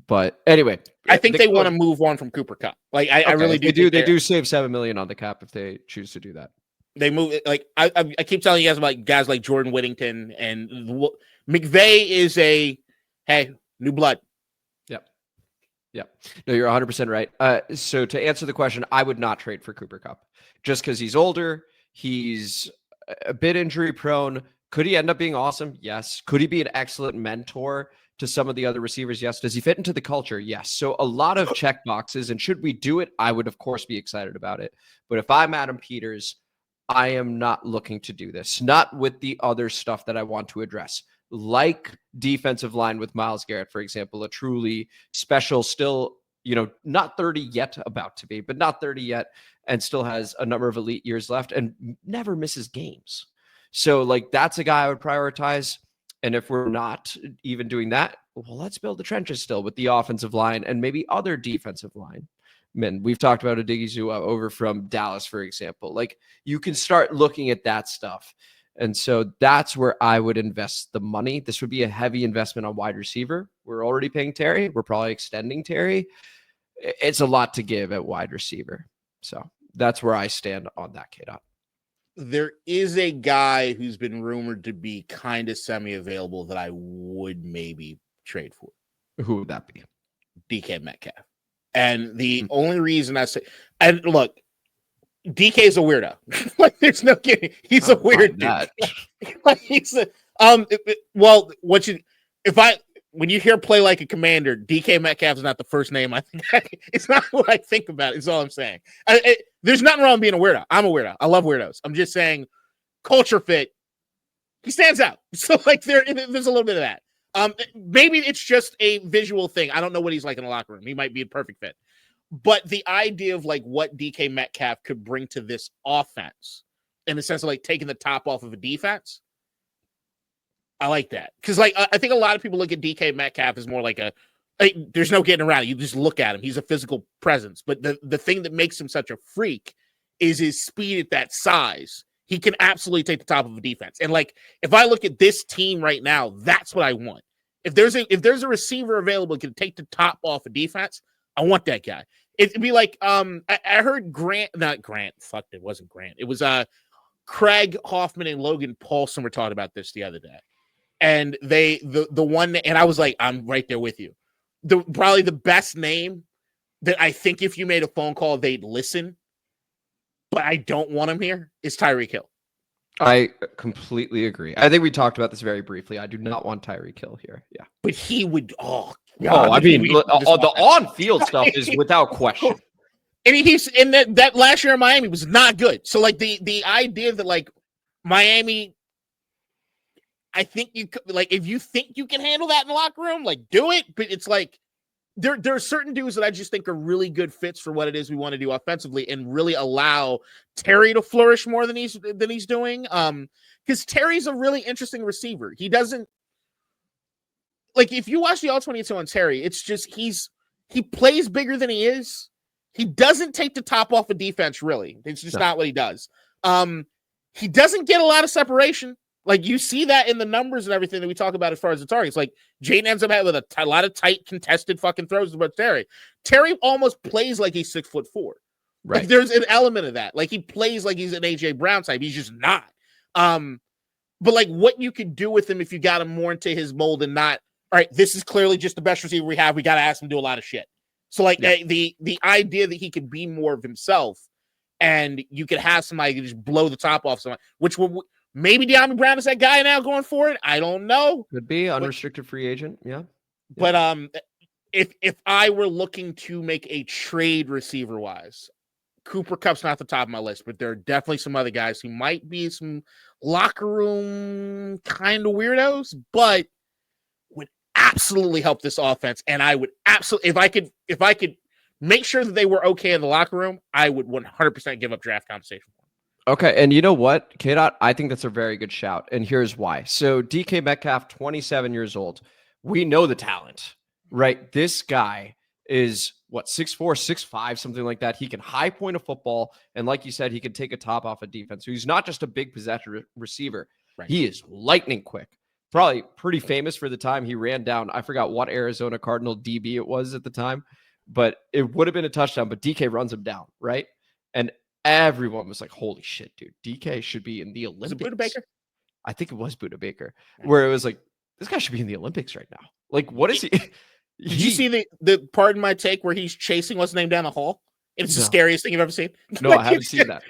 But anyway, I think they want to move on from Cooper Kupp. Like I really do. They do save $7 million on the cap if they choose to do that. They move like I keep telling you guys about guys like Jordan Whittington and McVay is a new blood. Yep. No, you're 100% right. So to answer the question, I would not trade for Cooper Kupp just because he's older. He's a bit injury prone. Could he end up being awesome? Yes. Could he be an excellent mentor to some of the other receivers? Yes. Does he fit into the culture? Yes. So a lot of check boxes. And should we do it? I would, of course, be excited about it. But if I'm Adam Peters, I am not looking to do this. Not with the other stuff that I want to address. Like defensive line with Myles Garrett, for example, a truly special, still, not 30 yet, about to be, but not 30 yet, and still has a number of elite years left and never misses games. So like that's a guy I would prioritize. And if we're not even doing that, well, let's build the trenches still with the offensive line and maybe other defensive line. Men, we've talked about Odighizuwa over from Dallas, for example. Like you can start looking at that stuff. And so that's where I would invest the money. This would be a heavy investment on wide receiver. We're already paying Terry. We're probably extending Terry. It's a lot to give at wide receiver. So that's where I stand on that, K-Dot. There is a guy who's been rumored to be kind of semi-available that I would maybe trade for. Who would that be? DK Metcalf. And the only reason I say, and look, DK is a weirdo. Like, there's no kidding. He's a weird dude. Like, he's a when you hear play like a commander, DK Metcalf is not the first name I think. It's not what I think about. It's all I'm saying. There's nothing wrong with being a weirdo. I'm a weirdo. I love weirdos. I'm just saying, culture fit. He stands out. So like there's a little bit of that. Maybe it's just a visual thing. I don't know what he's like in the locker room. He might be a perfect fit. But the idea of like what DK Metcalf could bring to this offense in the sense of like taking the top off of a defense, I like that. Because like I think a lot of people look at DK Metcalf as more like there's no getting around it. You just look at him. He's a physical presence. But the thing that makes him such a freak is his speed at that size. He can absolutely take the top of a defense. And like if I look at this team right now, that's what I want. If there's a receiver available who can take the top off a defense, I want that guy. It'd be like I heard not Grant. Fuck, it wasn't Grant. It was Craig Hoffman and Logan Paulsen were talking about this the other day, and the one, and I was like, I'm right there with you. Probably the best name that I think if you made a phone call they'd listen, but I don't want him here, is Tyreek Hill. I completely agree. I think we talked about this very briefly. I do not want Tyreek Hill here. Yeah. But he would, God, I mean, the the on-field stuff is without question. And he's in that last year in Miami was not good. So like the idea that like Miami, I think you could, like, if you think you can handle that in the locker room, like, do it. But it's like there are certain dudes that I just think are really good fits for what it is we want to do offensively, and really allow Terry to flourish more than he's doing. Because Terry's a really interesting receiver. He doesn't, like, if you watch the All-22 on Terry, it's just he plays bigger than he is. He doesn't take the top off of defense, really. It's just not what he does. He doesn't get a lot of separation. Like, you see that in the numbers and everything that we talk about as far as the targets. Like, Jayden ends up having a lot of tight, contested fucking throws about Terry. Terry almost plays like he's 6'4". Right. Like, there's an element of that. Like, he plays like he's an AJ Brown type. He's just not. But like, what you could do with him if you got him more into his mold and not, all right, this is clearly just the best receiver we have. We got to ask him to do a lot of shit. So like the idea that he could be more of himself, and you could have somebody who just blow the top off someone, which will. Maybe De'Ami Brown is that guy now going for it. I don't know. Could be unrestricted free agent. Yeah. But if I were looking to make a trade receiver wise, Cooper Kupp's not the top of my list, but there are definitely some other guys who might be some locker room kind of weirdos, but would absolutely help this offense. And I would absolutely, if I could make sure that they were okay in the locker room, I would 100% give up draft compensation for them. Okay, and you know what, K-Dot? I think that's a very good shout, and here's why. So DK Metcalf, 27 years old. We know the talent, right? This guy is, 6'4", 6'5", something like that. He can high point a football, and like you said, he can take a top off a defense. So he's not just a big possession receiver. Right. He is lightning quick. Probably pretty famous for the time he ran down, I forgot what Arizona Cardinal DB it was at the time, but it would have been a touchdown, but DK runs him down, right? And everyone was like, holy shit, dude, DK should be in the Olympics. Was it Buda Baker? I think it was Buda Baker, where it was like, this guy should be in the Olympics right now. Like, what is he? Did you see the pardon my take where he's chasing what's name down the hall? It's the scariest thing you've ever seen. No, I haven't seen that.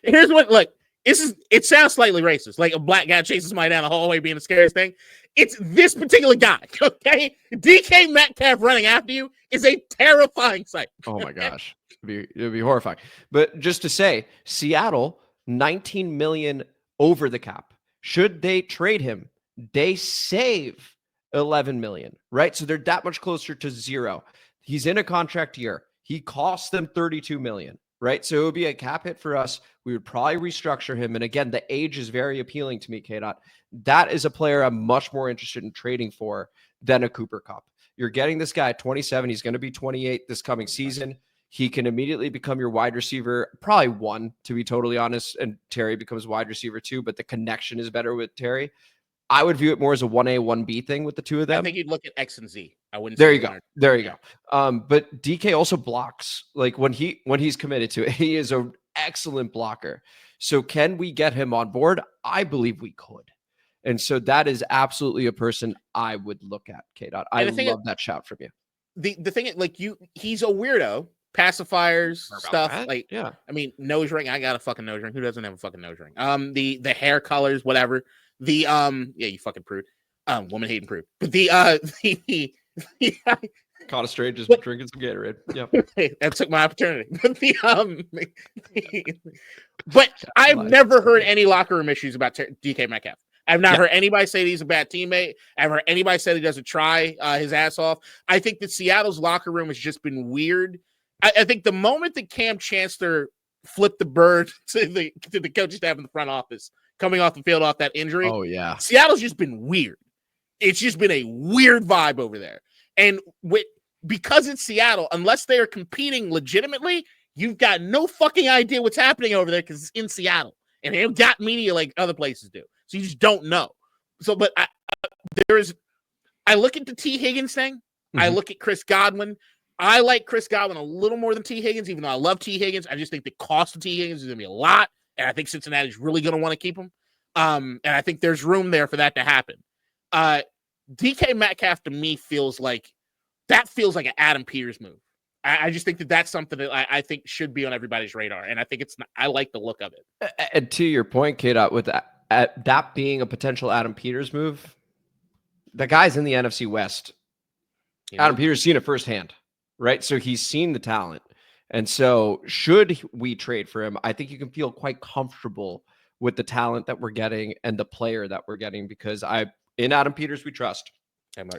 Here's what, look, it sounds slightly racist. Like a black guy chases somebody down the hallway being the scariest thing. It's this particular guy, okay? DK Metcalf running after you is a terrifying sight. Oh my gosh. It'd be horrifying. But just to say, Seattle, 19 million over the cap. Should they trade him, they save 11 million, right? So they're that much closer to zero. He's in a contract year. He costs them 32 million, right? So it would be a cap hit for us. We would probably restructure him. And again, the age is very appealing to me, K-Dot. That is a player I'm much more interested in trading for than a Cooper Kupp. You're getting this guy at 27. He's going to be 28 this coming season. He can immediately become your wide receiver, probably one, to be totally honest, and Terry becomes wide receiver too, but the connection is better with Terry. I would view it more as a 1A, 1B thing with the two of them. I think you'd look at X and Z. I wouldn't. There you go. There you go. But DK also blocks. Like when he's committed to it, he is an excellent blocker. So can we get him on board? I believe we could. And so that is absolutely a person I would look at, K-Dot. I love that shout from you. The thing is, like, he's a weirdo. Pacifiers, stuff that? like, yeah. I mean, nose ring. I got a fucking nose ring. Who doesn't have a fucking nose ring? The hair colors, whatever. Yeah, you fucking prude. Woman hating prude. But Caught a stranger just drinking some Gatorade. Yeah, that took my opportunity. But I've never heard any locker room issues about DK Metcalf. I've not heard anybody say he's a bad teammate. I've heard anybody say he doesn't try his ass off. I think that Seattle's locker room has just been weird. I think the moment that Cam Chancellor flipped the bird to the coaching staff in the front office, coming off the field off that injury, Seattle's just been weird. It's just been a weird vibe over there. And because it's Seattle, unless they are competing legitimately, you've got no fucking idea what's happening over there because it's in Seattle. And they don't got media like other places do. So you just don't know. So, but I look at the T. Higgins thing. Mm-hmm. I look at Chris Godwin. I like Chris Godwin a little more than T. Higgins, even though I love T. Higgins. I just think the cost of T. Higgins is going to be a lot, and I think Cincinnati's really going to want to keep him. And I think there's room there for that to happen. DK Metcalf to me feels like an Adam Peters move. I just think that that's something that I think should be on everybody's radar, and I think I like the look of it. And to your point, K-Dot, with that being a potential Adam Peters move, the guy's in the NFC West. Adam Peters seen it firsthand, right? So he's seen the talent. And so should we trade for him, I think you can feel quite comfortable with the talent that we're getting and the player that we're getting, because in Adam Peters, we trust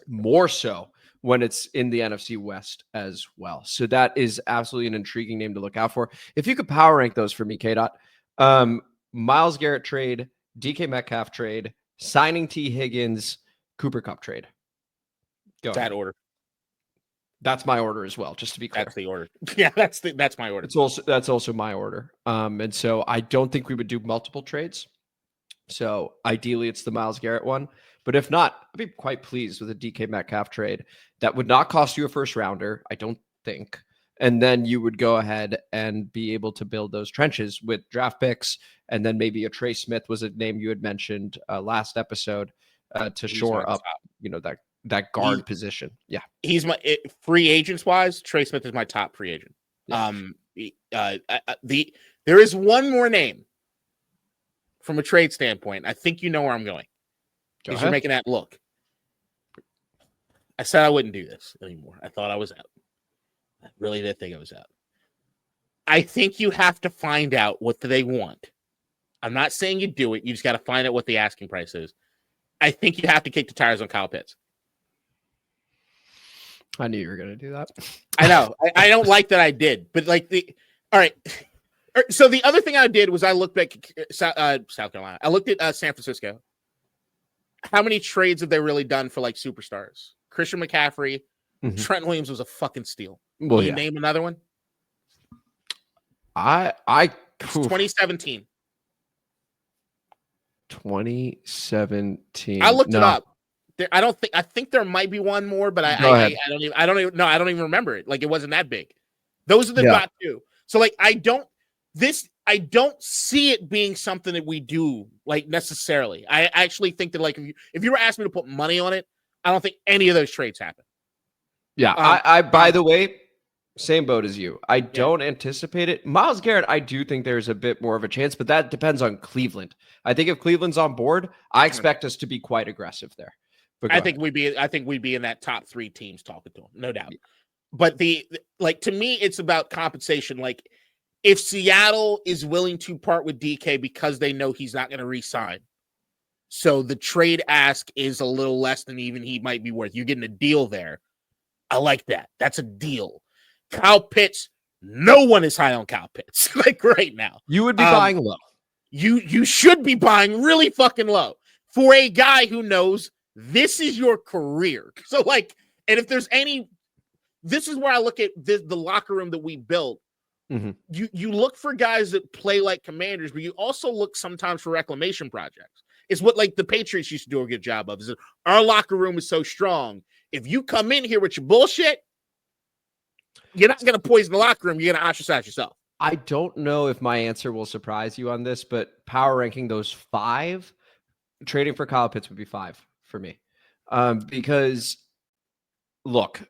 more so when it's in the NFC West as well. So that is absolutely an intriguing name to look out for. If you could power rank those for me, K-Dot, Myles Garrett trade, DK Metcalf trade, signing T. Higgins, Cooper Kupp trade. Go that ahead. order. That's my order as well, just to be clear. That's the order. Yeah, that's my order. That's also my order. And so I don't think we would do multiple trades. So ideally it's the Myles Garrett one. But if not, I'd be quite pleased with a DK Metcalf trade. That would not cost you a first rounder, I don't think. And then you would go ahead and be able to build those trenches with draft picks. And then maybe a Trey Smith was a name you had mentioned last episode to shore up, that guard position. Yeah. He's my free agents wise. Trey Smith is my top free agent. Yeah. There is one more name from a trade standpoint. I think you know where I'm going. Because you're making that look. I said I wouldn't do this anymore. I thought I was out. I really did think I was out. I think you have to find out what they want. I'm not saying you do it. You just got to find out what the asking price is. I think you have to kick the tires on Kyle Pitts. I knew you were going to do that. I know. I don't like that I did. But all right. So the other thing I did was I looked at South Carolina. I looked at San Francisco. How many trades have they really done for superstars? Christian McCaffrey, Trent Williams was a fucking steal. Well, Can you name another one? I 2017. 2017. I looked it up. I think there might be one more, but I don't even remember it. It wasn't that big. Those are the top two. So I don't see it being something that we do necessarily. I actually think that if you were asking me to put money on it, I don't think any of those trades happen. Yeah. I by the way, same boat as you. I don't anticipate it. Myles Garrett, I do think there's a bit more of a chance, but that depends on Cleveland. I think if Cleveland's on board, I expect us to be quite aggressive there. I think we'd be in that top 3 teams talking to them, no doubt. But to me, it's about compensation. If Seattle is willing to part with DK because they know he's not going to re-sign, so the trade ask is a little less than even he might be worth. You're getting a deal there. I like that. That's a deal. Kyle Pitts, no one is high on Kyle Pitts right now. You would be buying low. You should be buying really fucking low for a guy who knows this is your career. So and if there's this is where I look at the locker room that we built. Mm-hmm. You look for guys that play like Commanders, but you also look sometimes for reclamation projects. It's what the Patriots used to do a good job of. Is that our locker room is so strong. If you come in here with your bullshit, you're not going to poison the locker room. You're going to ostracize yourself. I don't know if my answer will surprise you on this, but power ranking those 5, trading for Kyle Pitts would be 5 for me. Because look,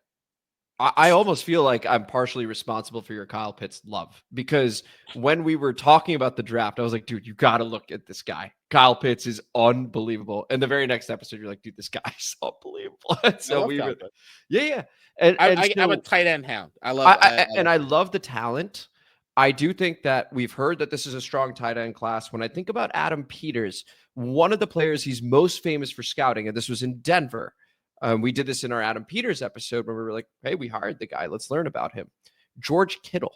I almost feel like I'm partially responsible for your Kyle Pitts love, because when we were talking about the draft, I was like, dude, you got to look at this guy. Kyle Pitts is unbelievable. And the very next episode, you're like, dude, this guy's unbelievable. So yeah. And I'm a tight end hound. I love the talent. I do think that we've heard that this is a strong tight end class. When I think about Adam Peters, one of the players he's most famous for scouting, and this was in Denver. We did this in our Adam Peters episode where we were like, hey, we hired the guy. Let's learn about him. George Kittle.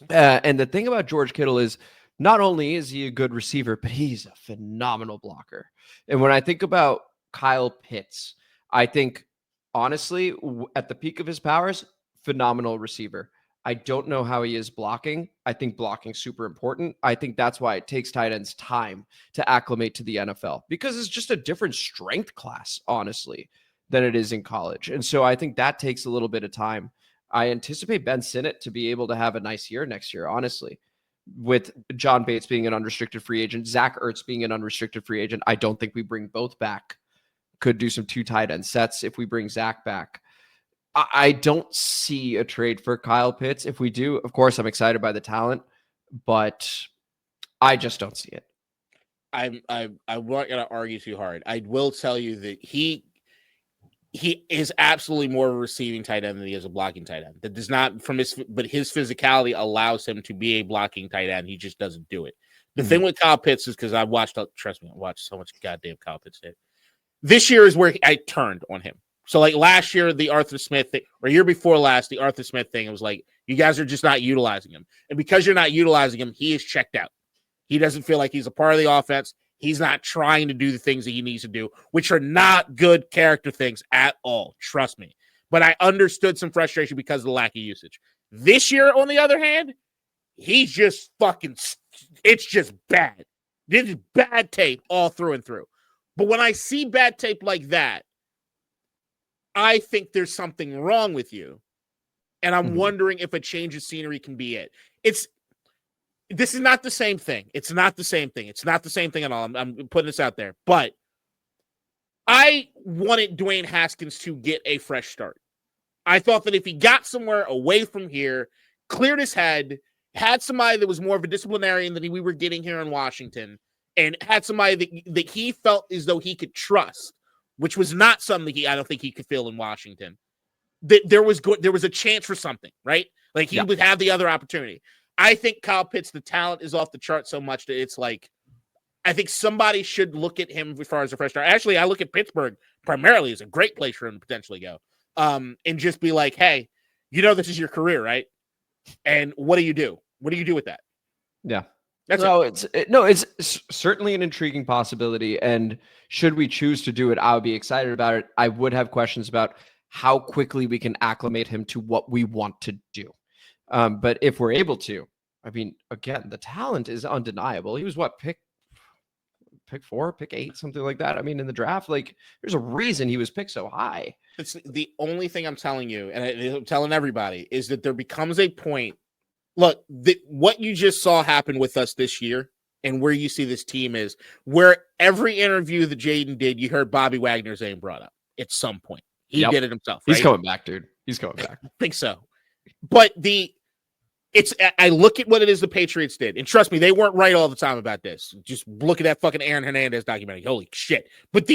And the thing about George Kittle is not only is he a good receiver, but he's a phenomenal blocker. And when I think about Kyle Pitts, I think, honestly, at the peak of his powers, phenomenal receiver. I don't know how he is blocking. I think blocking's super important. I think that's why it takes tight ends time to acclimate to the NFL, because it's just a different strength class, honestly, than it is in college. And so I think that takes a little bit of time. I anticipate Ben Sinnott to be able to have a nice year next year, honestly, with John Bates being an unrestricted free agent, Zach Ertz being an unrestricted free agent. I don't think we bring both back. Could do some 2 tight end sets if we bring Zach back. I don't see a trade for Kyle Pitts. If we do, of course, I'm excited by the talent, but I just don't see it. I'm not going to argue too hard. I will tell you that he is absolutely more of a receiving tight end than he is a blocking tight end. That does not but his physicality allows him to be a blocking tight end. He just doesn't do it. The thing with Kyle Pitts is because I watched so much goddamn Kyle Pitts hit. This year is where I turned on him. So like last year, the Arthur Smith thing, or year before last, the Arthur Smith thing, it was like, you guys are just not utilizing him. And because you're not utilizing him, he is checked out. He doesn't feel like he's a part of the offense. He's not trying to do the things that he needs to do, which are not good character things at all. Trust me. But I understood some frustration because of the lack of usage. This year, on the other hand, he's just it's just bad. This is bad tape all through and through. But when I see bad tape like that, I think there's something wrong with you. And I'm wondering if a change of scenery can be it. This is not the same thing. It's not the same thing. It's not the same thing at all. I'm putting this out there. But I wanted Dwayne Haskins to get a fresh start. I thought that if he got somewhere away from here, cleared his head, had somebody that was more of a disciplinarian than we were getting here in Washington, and had somebody that he felt as though he could trust, which was not something I don't think he could feel in Washington, that there was a chance for something, right? Like he would have the other opportunity. I think Kyle Pitts, the talent is off the chart so much that it's like, I think somebody should look at him as far as a fresh start. Actually, I look at Pittsburgh primarily as a great place for him to potentially go. And just be like, hey, this is your career, right? And what do you do? What do you do with that? Yeah. It's certainly an intriguing possibility. And should we choose to do it, I would be excited about it. I would have questions about how quickly we can acclimate him to what we want to do. But if we're able to, I mean, again, the talent is undeniable. He was pick 4, pick 8, something like that. I mean, in the draft, like there's a reason he was picked so high. It's the only thing I'm telling you, and I'm telling everybody, is that there becomes a point. Look, what you just saw happen with us this year and where you see this team is where every interview that Jayden did, you heard Bobby Wagner's name brought up at some point. He did it himself. Right? He's coming back, dude. He's coming back. I think so. But I look at what it is the Patriots did, and trust me, they weren't right all the time about this. Just look at that fucking Aaron Hernandez documentary. Holy shit. But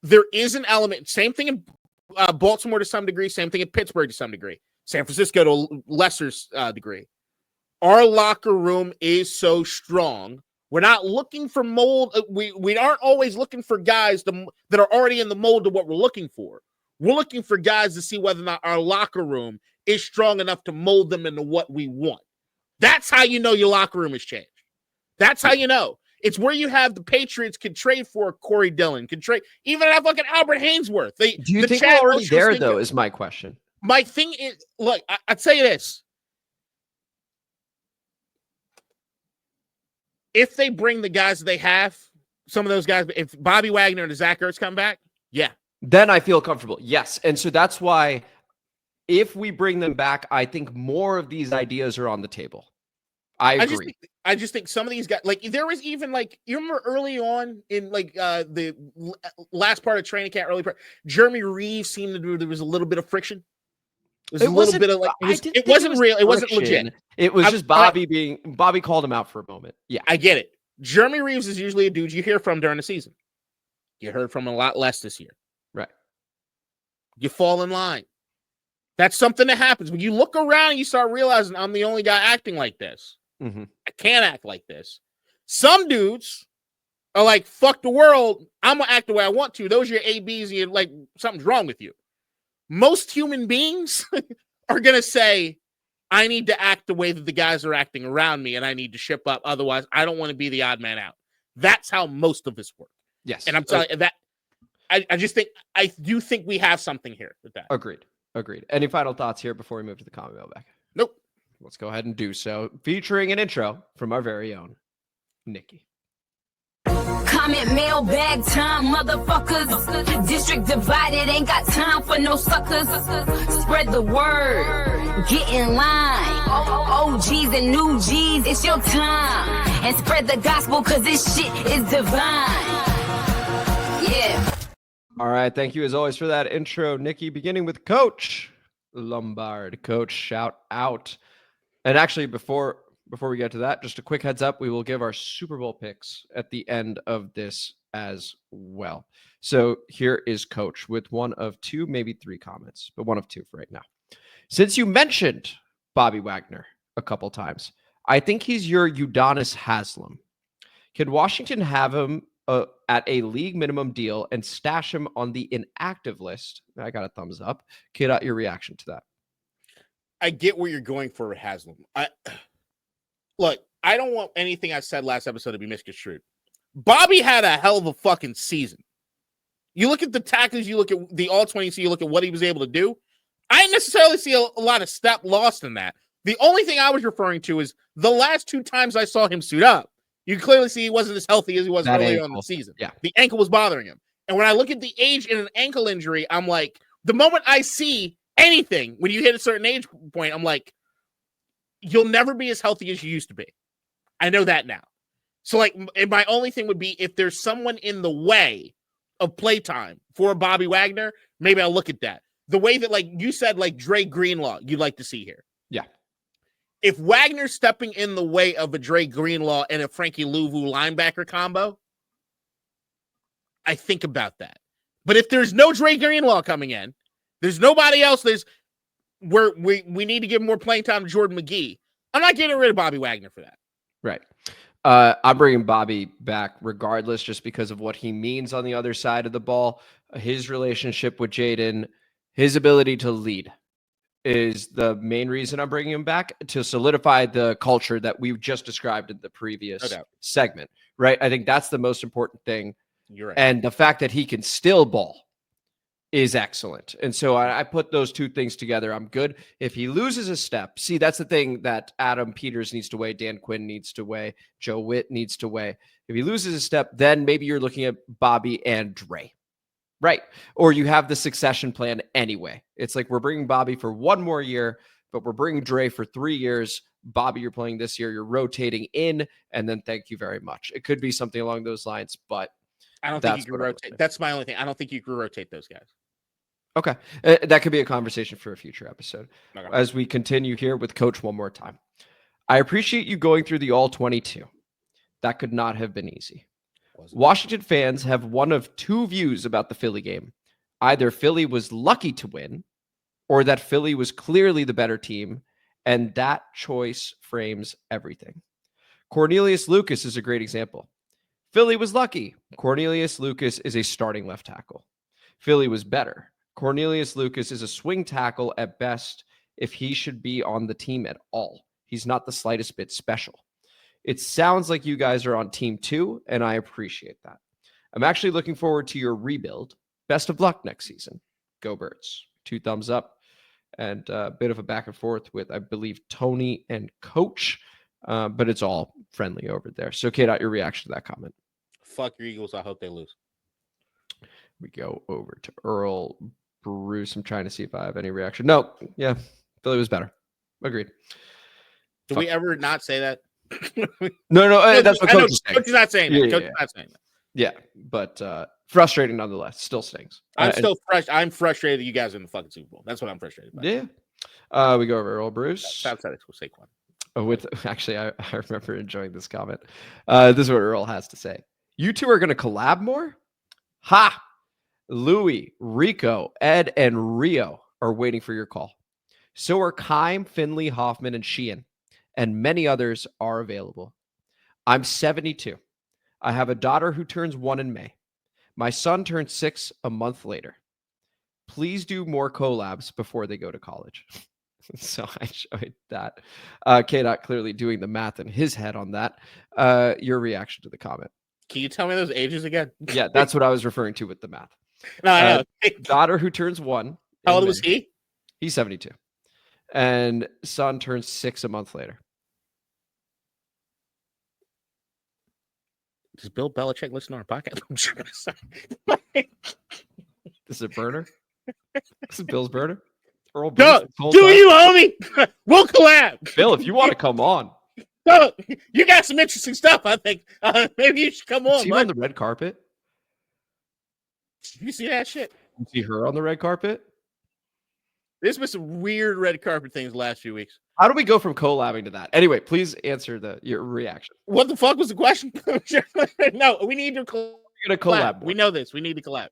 there is an element, same thing in Baltimore to some degree, same thing in Pittsburgh to some degree, San Francisco to a lesser degree. Our locker room is so strong. We're not looking for mold. We aren't always looking for guys that are already in the mold of what we're looking for. We're looking for guys to see whether or not our locker room is strong enough to mold them into what we want. That's how you know your locker room has changed. That's how you know. It's where you have the Patriots could trade for Corey Dillon, could trade even have fucking Albert Hainsworth. Do you think we're already there, though, is my question. My thing is, look, I'd say this. If they bring the guys that they have, some of those guys, if Bobby Wagner and Zach Ertz come back, yeah. Then I feel comfortable. Yes. And so that's why if we bring them back, I think more of these ideas are on the table. I agree. I just think some of these guys, like there was even like, you remember early on in like the last part of training camp, early part, Jeremy Reeves seemed to do, there was a little bit of friction. There was a little bit of like, it wasn't real. It wasn't legit. It was just Bobby called him out for a moment. Yeah. I get it. Jeremy Reeves is usually a dude you hear from during the season. You heard from him a lot less this year. Right. You fall in line. That's something that happens. When you look around and you start realizing I'm the only guy acting like this. Mm-hmm. I can't act like this. Some dudes are like, fuck the world. I'm going to act the way I want to. Those are your ABs and you're like, something's wrong with you. Most human beings are going to say, I need to act the way that the guys are acting around me and I need to ship up. Otherwise, I don't want to be the odd man out. That's how most of us work. Yes. And I'm telling you that I just think, I do think we have something here with that. Agreed. Any final thoughts here before we move to the comment mailbag? Nope. Let's go ahead and do so. Featuring an intro from our very own Nikki. Comment mailbag time, motherfuckers. The district divided, ain't got time for no suckers. Spread the word, get in line. OGs and new G's, it's your time. And spread the gospel, cause this shit is divine. Yeah. All right. Thank you as always for that intro, Nikki. Beginning with Coach Lombard. Coach, shout out. And actually, before we get to that, just a quick heads up, we will give our Super Bowl picks at the end of this as well. So here is Coach with one of two, maybe three comments, but one of two for right now. Since you mentioned Bobby Wagner a couple times, I think he's your Udonis Haslem. Can Washington have him at a league minimum deal and stash him on the inactive list? I got a thumbs up. Kid, your reaction to that? I get where you're going for Haslam. Look, I don't want anything I said last episode to be misconstrued. Bobby had a hell of a fucking season. You look at the tackles, you look at the all-20, you look at what he was able to do. I didn't necessarily see a lot of step lost in that. The only thing I was referring to is the last two times I saw him suit up, you clearly see he wasn't as healthy as he was earlier on the season. Yeah. The ankle was bothering him. And when I look at the age in an ankle injury, I'm like, the moment I see anything, when you hit a certain age point, I'm like, you'll never be as healthy as you used to be. I know that now. So, like, my only thing would be if there's someone in the way of playtime for Bobby Wagner, maybe I'll look at that. The way that, like, you said, like, Dre Greenlaw, you'd like to see here. Yeah. If Wagner's stepping in the way of a Dre Greenlaw and a Frankie Louvu linebacker combo, I think about that. But if there's no Dre Greenlaw coming in, there's nobody else. We need to give more playing time to Jordan McGee. I'm not getting rid of Bobby Wagner for that. Right. I'm bringing Bobby back regardless, just because of what he means on the other side of the ball. His relationship with Jayden, his ability to lead is the main reason I'm bringing him back, to solidify the culture that we just described in the previous segment. Right. I think that's the most important thing. You're right. And the fact that he can still ball is excellent. And so I put those two things together. I'm good. If he loses a step, see, that's the thing that Adam Peters needs to weigh, Dan Quinn needs to weigh, Joe Witt needs to weigh. If he loses a step, then maybe you're looking at Bobby and Dre, right? Or you have the succession plan anyway. It's like, we're bringing Bobby for one more year, but we're bringing Dre for 3 years. Bobby, you're playing this year, you're rotating in, and then thank you very much. It could be something along those lines, but I don't think you can rotate. That's my only thing. I don't think you can rotate those guys. Okay. That could be a conversation for a future episode. Okay. As we continue here with Coach one more time. I appreciate you going through the all-22. That could not have been easy. Washington fans have one of two views about the Philly game. Either Philly was lucky to win, or that Philly was clearly the better team, and that choice frames everything. Cornelius Lucas is a great example. Philly was lucky. Cornelius Lucas is a starting left tackle. Philly was better. Cornelius Lucas is a swing tackle at best if he should be on the team at all. He's not the slightest bit special. It sounds like you guys are on team 2, and I appreciate that. I'm actually looking forward to your rebuild. Best of luck next season. Go Birds. 2 thumbs up, and a bit of a back and forth with, I believe, Tony and Coach, but it's all friendly over there. So, Kate, your reaction to that comment? Fuck your Eagles. I hope they lose. We go over to Earl Bruce. I'm trying to see if I have any reaction. No, yeah, Philly was better. Agreed. Do we ever not say that? No, that's what Coach is saying. Coach is not saying that. Coach is not saying that. Yeah, but frustrating nonetheless. Still stings. I'm still fresh. I'm frustrated that you guys are in the fucking Super Bowl. That's what I'm frustrated about. Yeah. We go over Earl Bruce. Outside of Saquon. Actually, I remember enjoying this comment. This is what Earl has to say. You two are going to collab more? Ha! Louis, Rico, Ed, and Rio are waiting for your call. So are Keim, Finley, Hoffman, and Sheehan, and many others are available. I'm 72. I have a daughter who turns 1 in May. My son turns 6 a month later. Please do more collabs before they go to college. So I showed that. K-Dot clearly doing the math in his head on that. Your reaction to the comment. Can you tell me those ages again? Yeah, that's what I was referring to with the math. No, I know. Daughter who turns 1. How old was he? He's 72. And son turns 6 a month later. Does Bill Belichick listen to our podcast? I'm sure. This is a burner? This is Bill's burner? Earl do you, homie? We'll collab. Bill, if you want to come on. No, you got some interesting stuff, I think. Maybe you should come on. Is he on the red carpet? You see that shit? You see her on the red carpet? There's been some weird red carpet things the last few weeks. How do we go from collabing to that? Anyway, please answer your reaction. What the fuck was the question? No, we need to collab. We're gonna collab. We know this. We need to collab.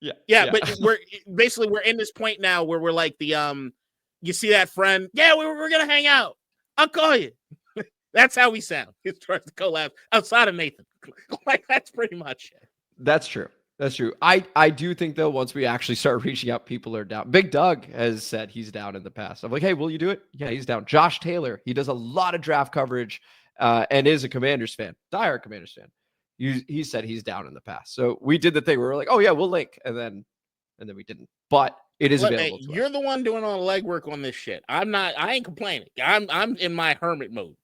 Yeah. But we're in this point now where we're like the you see that friend? Yeah, we're gonna hang out. I'll call you. That's how we sound as far as the collab outside of Nathan. Like that's pretty much it. That's true. That's true. I do think though, once we actually start reaching out, people are down. Big Doug has said he's down in the past. I'm like, hey, will you do it? Yeah, he's down. Josh Taylor, he does a lot of draft coverage and is a Commanders fan, diehard Commanders fan. He said he's down in the past. So we did the thing where we're like, oh yeah, we'll link, and then we didn't. But it is available. Hey, you're the one doing all the legwork on this shit. I'm not. I ain't complaining. I'm in my hermit mode.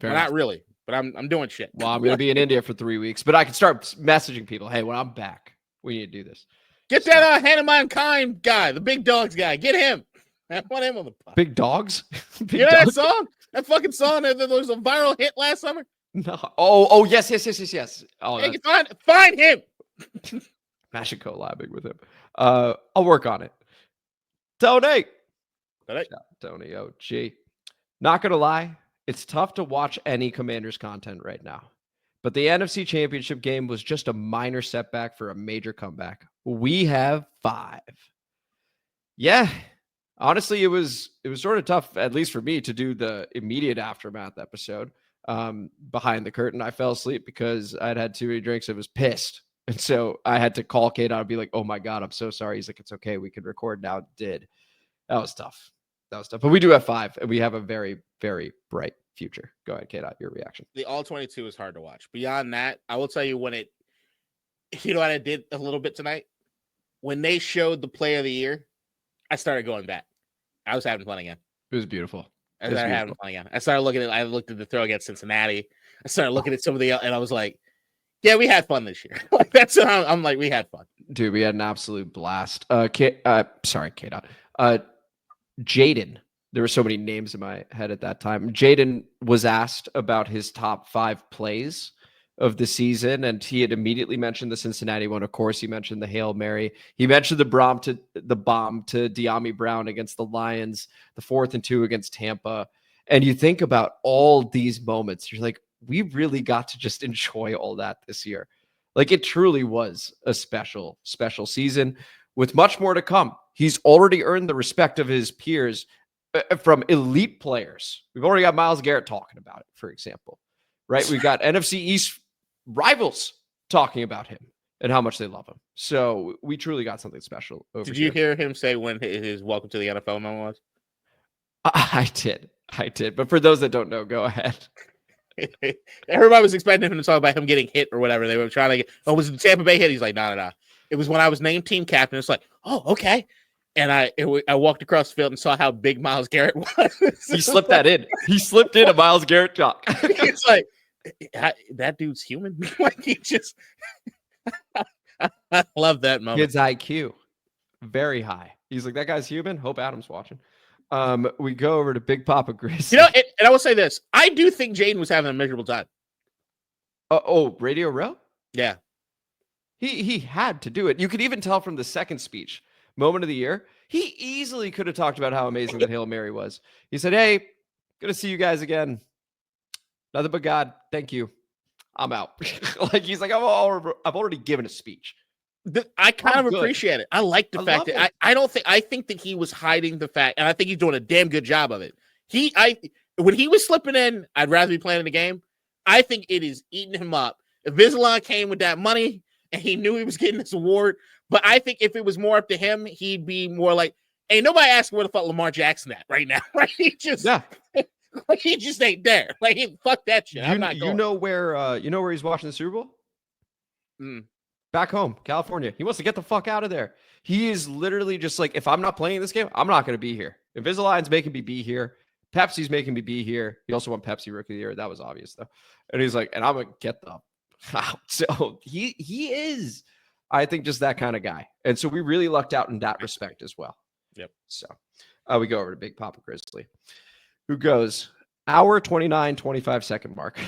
Well, not really. But I'm doing shit. Well, I'm going to be in India for 3 weeks, but I can start messaging people. Hey, when I'm back, we need to do this. Get that Hanuman Kind guy, the big dogs guy. Get him. I want him on the pod. Big dogs? You know that song? That fucking song that was a viral hit last summer? No. Oh, yes. Oh, hey, find him. I should collabing with him. I'll work on it. Tony. Tony, oh, gee. Not going to lie. It's tough to watch any Commanders content right now, but the NFC Championship game was just a minor setback for a major comeback. We have 5. Yeah, honestly, it was sort of tough, at least for me, to do the immediate aftermath episode. Behind the curtain, I fell asleep because I'd had too many drinks. I was pissed, and so I had to call Kate out and be like, "Oh my god, I'm so sorry." He's like, "It's okay, we can record now." Did that was tough. But we do have 5, and we have a very, very bright future. Go ahead, Kate, your reaction. The All-22 is hard to watch. Beyond that, I will tell you when you know what I did a little bit tonight? When they showed the play of the year, I started going back. I was having fun again. It was beautiful. I started looking at the throw against Cincinnati. I started looking at some of the, and I was like, yeah, we had fun this year. Like that's how I'm like, we had fun. Dude, we had an absolute blast. Sorry, K-Dot. Jayden. There were so many names in my head at that time. Jayden was asked about his top 5 plays of the season, and he had immediately mentioned the Cincinnati one. Of course, he mentioned the Hail Mary. He mentioned the bomb to De'Ami Brown against the Lions, the 4th and 2 against Tampa. And you think about all these moments, you're like, we really got to just enjoy all that this year. Like it truly was a special, special season with much more to come. He's already earned the respect of his peers from elite players. We've already got Myles Garrett talking about it, for example, right? We've got NFC East rivals talking about him and how much they love him. So we truly got something special over Did you hear him say when his welcome to the NFL moment was? I did. But for those that don't know, go ahead. Everybody was expecting him to talk about him getting hit or whatever. They were trying to get, was it the Tampa Bay hit? He's like, no. It was when I was named team captain. It's like, oh, okay. And I walked across the field and saw how big Myles Garrett was. He slipped that in. He slipped in a Myles Garrett talk. It's like, that dude's human. Like he just, I love that moment. Kid's IQ, very high. He's like, that guy's human. Hope Adam's watching. We go over to Big Papa Grizzly. You know, and I will say this. I do think Jayden was having a miserable time. Radio Row? Yeah. He had to do it. You could even tell from the second speech. Moment of the year, he easily could have talked about how amazing that Hail Mary was. He said, hey, good to see you guys again. Nothing but God. Thank you. I'm out. Like he's like, I've already given a speech. I kind of appreciate it. I like the fact that I think that he was hiding the fact, and I think he's doing a damn good job of it. When he was slipping in, I'd rather be playing in the game. I think it is eating him up. If Invisalign came with that money and he knew he was getting this award, but I think if it was more up to him, he'd be more like, ain't nobody asking where the fuck Lamar Jackson at right now, right? He just ain't there. Like, fuck that shit. I'm not going. You know where he's watching the Super Bowl? Back home, California. He wants to get the fuck out of there. He is literally just like, if I'm not playing this game, I'm not going to be here. Invisalign's making me be here. Pepsi's making me be here. He also won Pepsi Rookie of the Year. That was obvious, though. And he's like, and I'm going to get the out. So he is, I think, just that kind of guy. And so we really lucked out in that respect as well. Yep. So we go over to Big Papa Grizzly, who goes, hour 29, 25 second mark.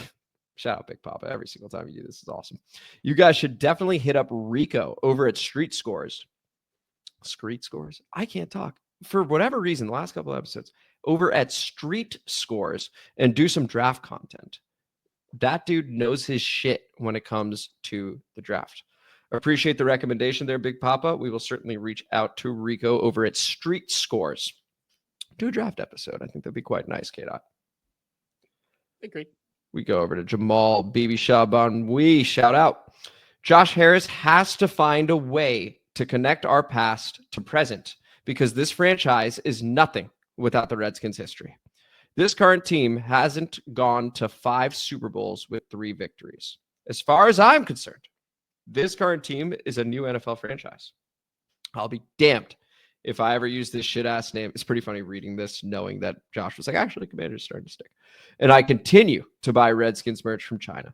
Shout out Big Papa. Every single time you do this is awesome. You guys should definitely hit up Rico over at Street Scores. Street Scores? I can't talk. For whatever reason, the last couple of episodes, over at Street Scores and do some draft content. That dude knows his shit when it comes to the draft. Appreciate the recommendation there, Big Papa. We will certainly reach out to Rico over at Street Scores. Do a draft episode. I think that'd be quite nice, K-Dot. Agreed. We go over to Jamal Bibi Shaban. We shout out. Josh Harris has to find a way to connect our past to present because this franchise is nothing without the Redskins' history. This current team hasn't gone to 5 Super Bowls with 3 victories. As far as I'm concerned, this current team is a new NFL franchise. I'll be damned if I ever use this shit-ass name. It's pretty funny reading this, knowing that Josh was like, actually, Commander's starting to stick. And I continue to buy Redskins merch from China.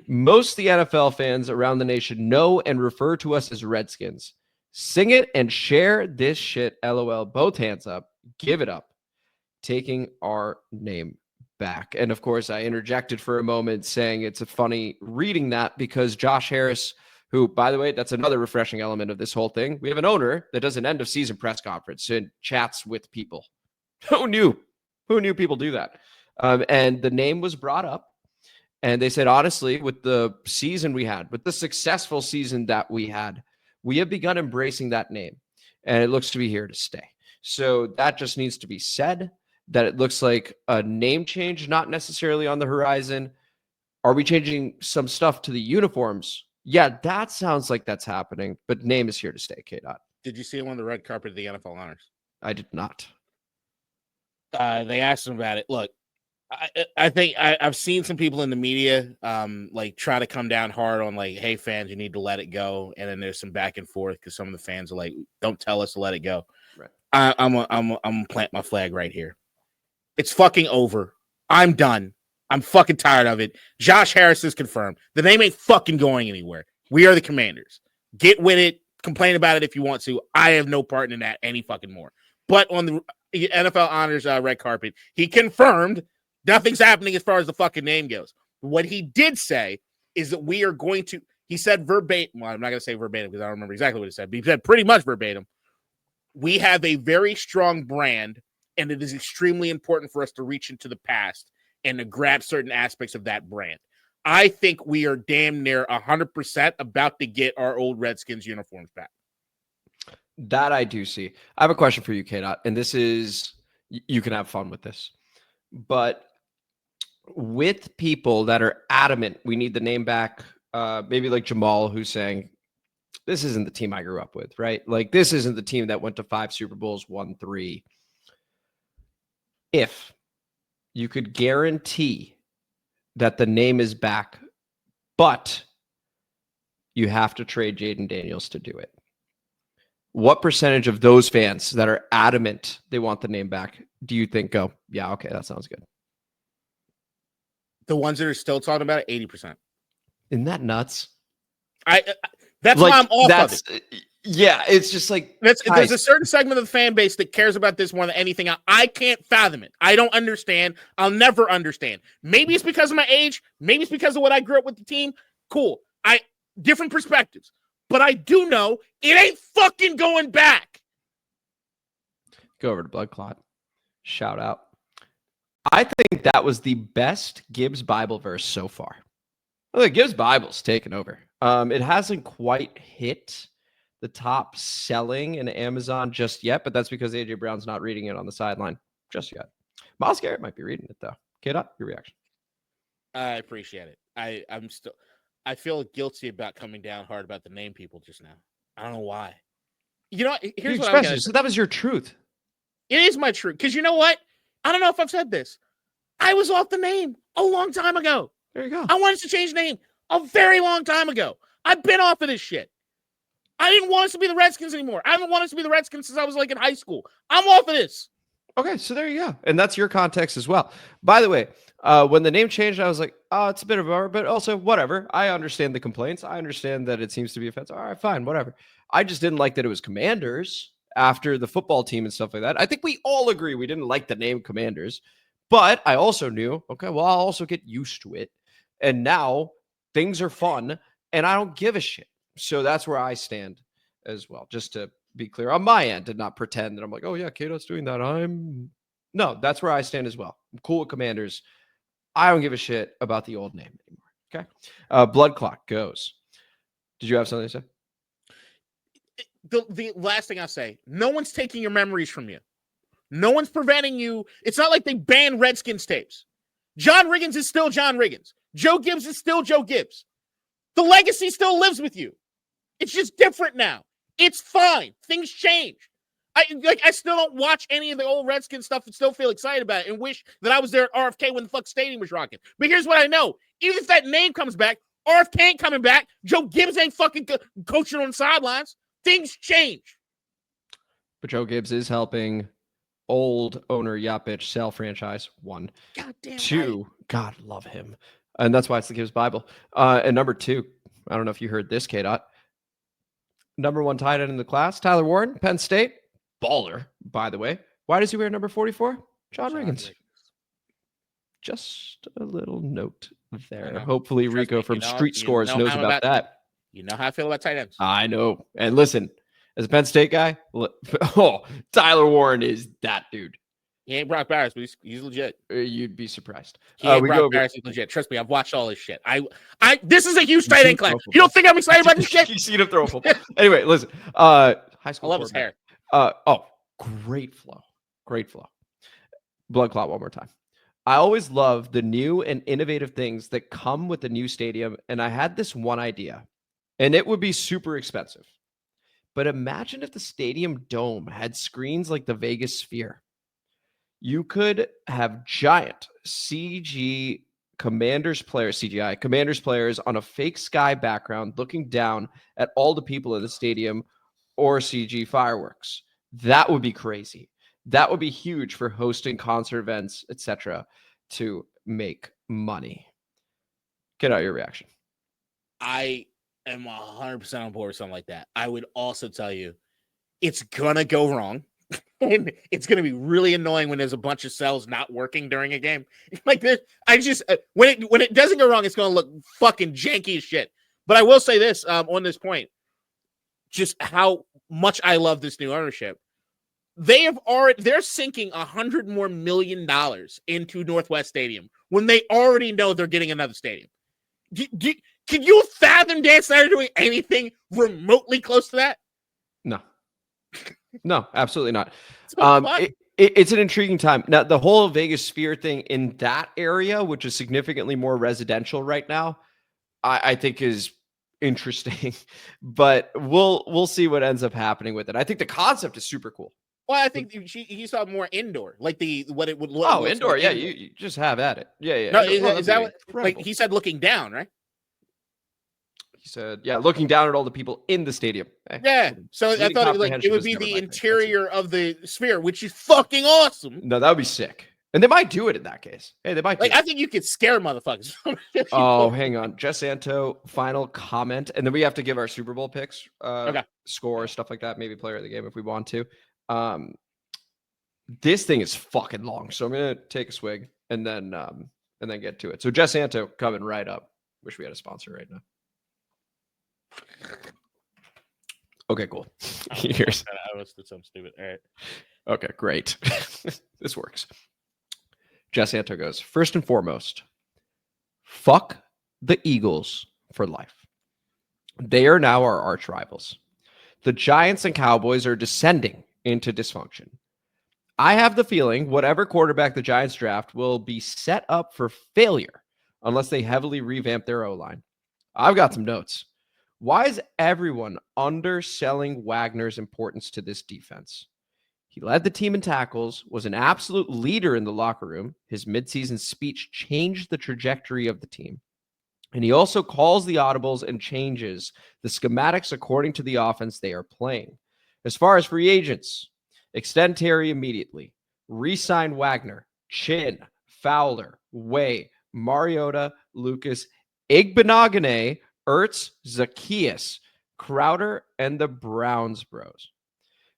Most of the NFL fans around the nation know and refer to us as Redskins. Sing it and share this shit, LOL. Both hands up. Give it up. Taking our name back. And of course, I interjected for a moment saying it's a funny reading that because Josh Harris, who, by the way, that's another refreshing element of this whole thing. We have an owner that does an end of season press conference and chats with people. Who knew? Who knew people do that? And the name was brought up. And they said, honestly, with the season we had, with the successful season that we had, we have begun embracing that name. And it looks to be here to stay. So that just needs to be said, that it looks like a name change, not necessarily on the horizon. Are we changing some stuff to the uniforms? Yeah, that sounds like that's happening, but name is here to stay, K-Dot. Did you see him on the red carpet of the NFL honors? I did not. They asked him about it. Look, I think I've seen some people in the media like try to come down hard on like, hey, fans, you need to let it go. And then there's some back and forth because some of the fans are like, don't tell us to let it go. Right. I'm gonna plant my flag right here. It's fucking over. I'm done. I'm fucking tired of it. Josh Harris is confirmed. The name ain't fucking going anywhere. We are the Commanders. Get with it. Complain about it if you want to. I have no part in that any fucking more. But on the NFL honors red carpet, he confirmed nothing's happening as far as the fucking name goes. What he did say is that we are going to, he said verbatim, well, I'm not going to say verbatim because I don't remember exactly what he said, but he said pretty much verbatim. We have a very strong brand, and it is extremely important for us to reach into the past and to grab certain aspects of that brand. I think we are damn near 100% about to get our old Redskins uniforms back. That I do see. I have a question for you, K-Dot, and this is, you can have fun with this. But with people that are adamant, we need the name back, maybe like Jamal, who's saying, this isn't the team I grew up with, right? Like, this isn't the team that went to 5 Super Bowls, won 3. If you could guarantee that the name is back, but you have to trade Jayden Daniels to do it, what percentage of those fans that are adamant they want the name back do you think go, yeah, okay, that sounds good? The ones that are still talking about it, 80%. Isn't that nuts? That's like, why I'm off of it. Yeah, it's just like there's a certain segment of the fan base that cares about this more than anything else. I can't fathom it. I don't understand. I'll never understand. Maybe it's because of my age. Maybe it's because of what I grew up with the team. Cool. Different perspectives. But I do know it ain't fucking going back. Go over to Blood Clot. Shout out. I think that was the best Gibbs Bible verse so far. Well, the Gibbs Bible's taken over. It hasn't quite hit the top selling in Amazon just yet, but that's because AJ Brown's not reading it on the sideline just yet. Myles Garrett might be reading it though. K-Dot, your reaction? I appreciate it. I feel guilty about coming down hard about the name people just now. I don't know why. You know, here's what I'm gonna say. So that was your truth. It is my truth. Because you know what? I don't know if I've said this. I was off the name a long time ago. There you go. I wanted to change name a very long time ago. I've been off of this shit. I didn't want us to be the Redskins anymore. I haven't wanted us to be the Redskins since I was like in high school. I'm off of this. Okay, so there you go. And that's your context as well. By the way, when the name changed, I was like, oh, it's a bit of a bummer, but also whatever. I understand the complaints. I understand that it seems to be offensive. All right, fine, whatever. I just didn't like that it was Commanders after the football team and stuff like that. I think we all agree we didn't like the name Commanders, but I also knew, okay, well, I'll also get used to it. And now things are fun and I don't give a shit. So that's where I stand as well. Just to be clear on my end and not pretend that I'm like, oh yeah, K-Dot's doing that. No, that's where I stand as well. I'm cool with Commanders. I don't give a shit about the old name anymore. Okay. Blood clock goes. Did you have something to say? The last thing I'll say, no one's taking your memories from you. No one's preventing you. It's not like they banned Redskins tapes. John Riggins is still John Riggins. Joe Gibbs is still Joe Gibbs. The legacy still lives with you. It's just different now. It's fine. Things change. I still don't watch any of the old Redskins stuff and still feel excited about it and wish that I was there at RFK when the fuck stadium was rocking. But here's what I know. Even if that name comes back, RFK ain't coming back. Joe Gibbs ain't fucking coaching on the sidelines. Things change. But Joe Gibbs is helping old owner Yapich sell franchise. 1. Goddamn 2. right. God, love him. And that's why it's the Gibbs Bible. And number 2, I don't know if you heard this, K-Dot. Number 1 tight end in the class, Tyler Warren, Penn State. Baller, by the way. Why does he wear number 44? John Riggins. Just a little note there. Hopefully Rico from Street Scores knows about that. You know how I feel about tight ends. I know. And listen, as a Penn State guy, Tyler Warren is that dude. He ain't Brock Barris, but he's legit. You'd be surprised. He ain't Brock Barris, he's legit. Trust me, I've watched all his shit. This is a huge tight end class. You don't think I'm excited about this shit? You seen him throw a football. Anyway, listen. High school. I love his hair. Great flow. Great flow. Blood clot one more time. I always love the new and innovative things that come with the new stadium. And I had this one idea, and it would be super expensive. But imagine if the stadium dome had screens like the Vegas Sphere. You could have giant CGI Commanders players on a fake sky background looking down at all the people in the stadium, or CG fireworks. That would be crazy. That would be huge for hosting concert events, etc., to make money. Get out your reaction. I am 100% on board with something like that. I would also tell you, it's gonna go wrong. And it's going to be really annoying when there's a bunch of cells not working during a game like this. When it doesn't go wrong, it's going to look fucking janky as shit. But I will say this on this point, just how much I love this new ownership. They're sinking $100 million more into Northwest Stadium when they already know they're getting another stadium. Can you fathom Dan Snyder doing anything remotely close to that? No, absolutely not. It's an intriguing time. Now, the whole Vegas Sphere thing in that area, which is significantly more residential right now, I think is interesting. But we'll see what ends up happening with it. I think the concept is super cool. Well, I think he saw more indoor, like what it would look. Oh, indoor, yeah. You just have at it. Yeah. No, is that what? Like he said, looking down, right? He said, yeah, looking down at all the people in the stadium. Yeah. So I thought it would be the interior of the Sphere, which is fucking awesome. No, that would be sick. And they might do it in that case. Hey, they might. I think you could scare motherfuckers. Oh, hang on. Jess Santo, final comment. And then we have to give our Super Bowl picks, score, stuff like that. Maybe player of the game if we want to. This thing is fucking long. So I'm going to take a swig and then get to it. So Jess Santo coming right up. Wish we had a sponsor right now. Okay, cool. Here's. I was something stupid. All right. Okay, great. This works. Jess Santo goes, first and foremost, fuck the Eagles for life. They are now our arch rivals. The Giants and Cowboys are descending into dysfunction. I have the feeling whatever quarterback the Giants draft will be set up for failure unless they heavily revamp their O-line. I've got some notes. Why is everyone underselling Wagner's importance to this defense? He led the team in tackles, was an absolute leader in the locker room. His midseason speech changed the trajectory of the team. And he also calls the audibles and changes the schematics according to the offense they are playing. As far as free agents, extend Terry immediately. Re-sign Wagner, Chin, Fowler, Way, Mariota, Lucas, Igbenogany, Ertz, Zacchaeus, Crowder, and the Browns bros.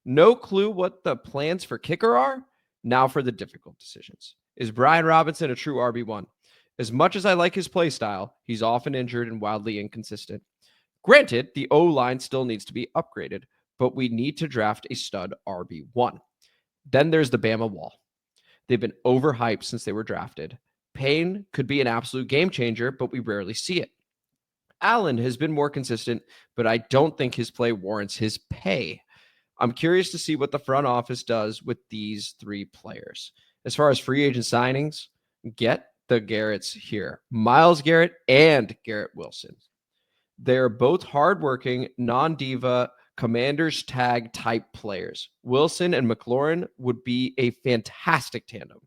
No clue what the plans for kicker are? Now for the difficult decisions. Is Brian Robinson a true RB1? As much as I like his play style, he's often injured and wildly inconsistent. Granted, the O-line still needs to be upgraded, but we need to draft a stud RB1. Then there's the Bama wall. They've been overhyped since they were drafted. Payne could be an absolute game changer, but we rarely see it. Allen has been more consistent, but I don't think his play warrants his pay. I'm curious to see what the front office does with these three players. As far as free agent signings, get the Garretts here. Myles Garrett and Garrett Wilson. They're both hardworking, non-diva, Commanders tag type players. Wilson and McLaurin would be a fantastic tandem.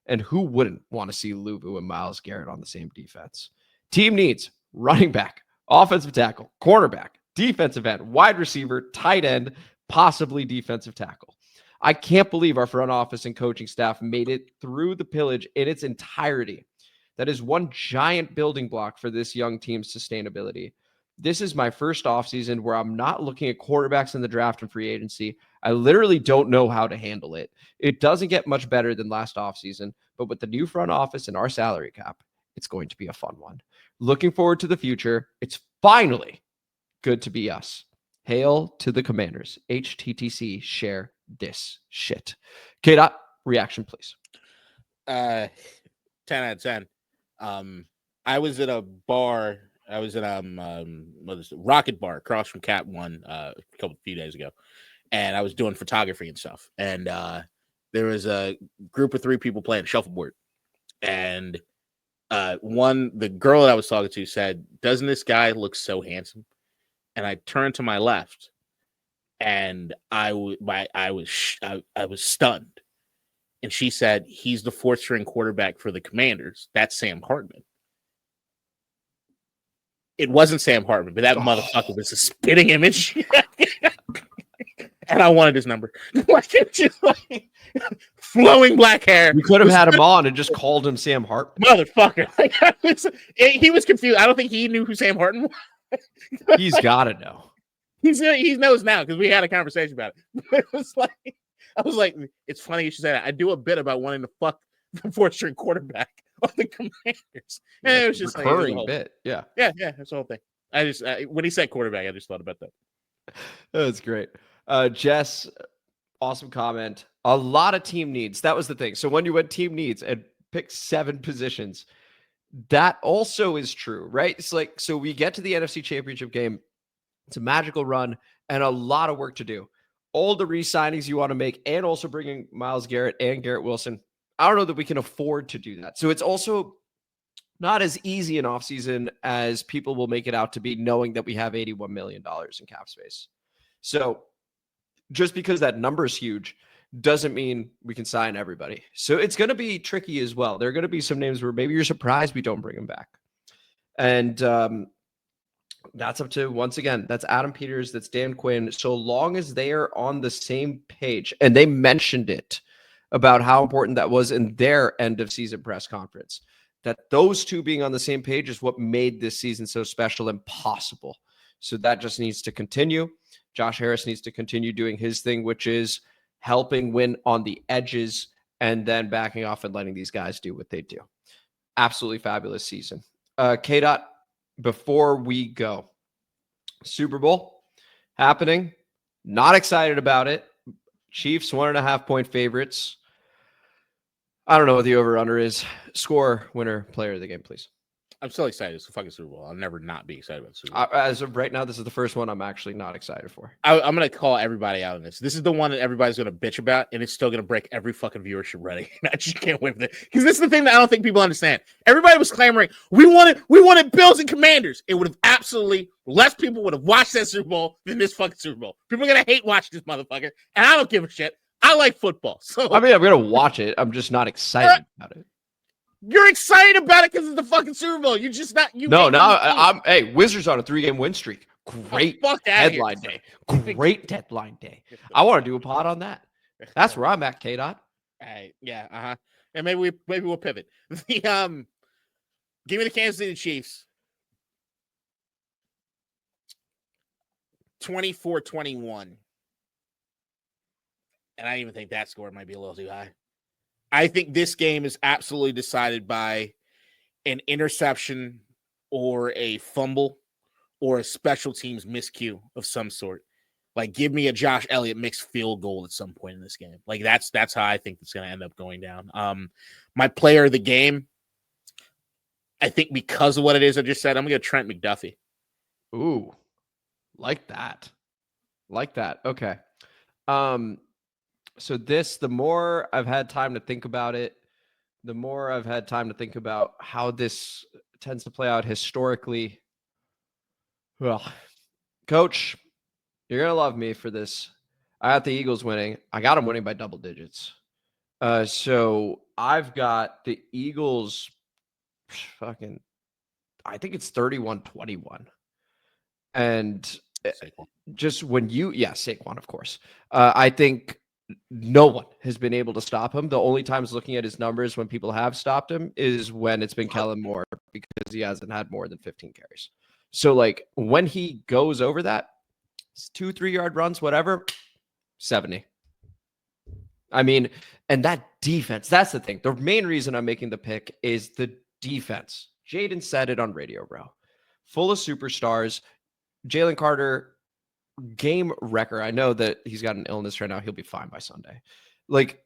And who wouldn't want to see Luvu and Myles Garrett on the same defense? Team needs running back, offensive tackle, cornerback, defensive end, wide receiver, tight end, possibly defensive tackle. I can't believe our front office and coaching staff made it through the pillage in its entirety. That is one giant building block for this young team's sustainability. This is my first offseason where I'm not looking at quarterbacks in the draft and free agency. I literally don't know how to handle it. It doesn't get much better than last offseason, but with the new front office and our salary cap, it's going to be a fun one. Looking forward to the future. It's finally good to be us. Hail to the Commanders. HTTC, share this shit. K-Dot, reaction, please. 10 out of 10. I was at a bar. I was at Rocket Bar across from Cat One a few days ago, and I was doing photography and stuff. And there was a group of 3 people playing shuffleboard, and the girl that I was talking to said, "Doesn't this guy look so handsome?" And I turned to my left, and I was stunned. And she said, "He's the 4th string quarterback for the Commanders. That's Sam Hartman." It wasn't Sam Hartman, but that motherfucker was a spitting image. And I wanted his number. Just flowing black hair. We could have had him on and just called him Sam Hartman. Motherfucker. He was confused. I don't think he knew who Sam Hartman was. He's got to know. He knows now because we had a conversation about it. I was like, it's funny you should say that. I do a bit about wanting to fuck the 4th string quarterback of the Commanders. And it was just recurring bit. Yeah. Yeah. That's the whole thing. When he said quarterback, I just thought about that. That's great. Jess, awesome comment. A lot of team needs. That was the thing. So when you went team needs and picked 7 positions, that also is true, right? It's like, so we get to the NFC Championship game. It's a magical run and a lot of work to do. All the re-signings you want to make and also bringing Myles Garrett and Garrett Wilson. I don't know that we can afford to do that. So it's also not as easy an offseason as people will make it out to be, knowing that we have $81 million in cap space. So just because that number is huge doesn't mean we can sign everybody. So it's going to be tricky as well. There are going to be some names where maybe you're surprised we don't bring them back. And that's up to, once again, that's Adam Peters, that's Dan Quinn. So long as they are on the same page, and they mentioned it about how important that was in their end of season press conference, that those two being on the same page is what made this season so special and possible. So that just needs to continue. Josh Harris needs to continue doing his thing, which is helping win on the edges and then backing off and letting these guys do what they do. Absolutely fabulous season. K-Dot, before we go, Super Bowl happening. Not excited about it. Chiefs 1.5 point favorites. I don't know what the over-under is. Score, winner, player of the game, please. I'm so excited. It's a fucking Super Bowl. I'll never not be excited about the Super Bowl. As of right now, this is the first one I'm actually not excited for. I'm going to call everybody out on this. This is the one that everybody's going to bitch about, and it's still going to break every fucking viewership ready. I just can't wait for it. Because this is the thing that I don't think people understand. Everybody was clamoring, we wanted Bills and Commanders. It would have absolutely, less people would have watched that Super Bowl than this fucking Super Bowl. People are going to hate watching this motherfucker, and I don't give a shit. I like football. So I mean, I'm going to watch it. I'm just not excited about it. You're excited about it because it's the fucking Super Bowl. You're just not. Hey, Wizards on a 3-game win streak. Great deadline day. Great deadline day. I want to do a pod on that. That's where I'm at, K-Dot. Yeah. And maybe we'll pivot. Give me the Kansas City Chiefs. 24-21. And I even think that score might be a little too high. I think this game is absolutely decided by an interception or a fumble or a special teams miscue of some sort. Like, give me a Josh Elliott mixed field goal at some point in this game. Like, that's how I think it's going to end up going down. My player of the game, I think because of what it is I just said, I'm going to go Trent McDuffie. Ooh, like that. Okay. So the more I've had time to think about it, the more I've had time to think about how this tends to play out historically. Well, Coach, you're going to love me for this. I got the Eagles winning. I got them winning by double digits. So I've got the Eagles I think it's 31-21. And Saquon. Just when Saquon, of course. I think no one has been able to stop him. The only times looking at his numbers when people have stopped him is when it's been Kellen Moore, because he hasn't had more than 15 carries. So, like, when he goes over that, 2-3 yard runs, whatever, 70. I mean, and that defense, that's the thing. The main reason I'm making the pick is the defense. Jayden said it on Radio Row. Full of superstars. Jalen Carter, game wrecker. I know that he's got an illness right now. He'll be fine by Sunday. Like,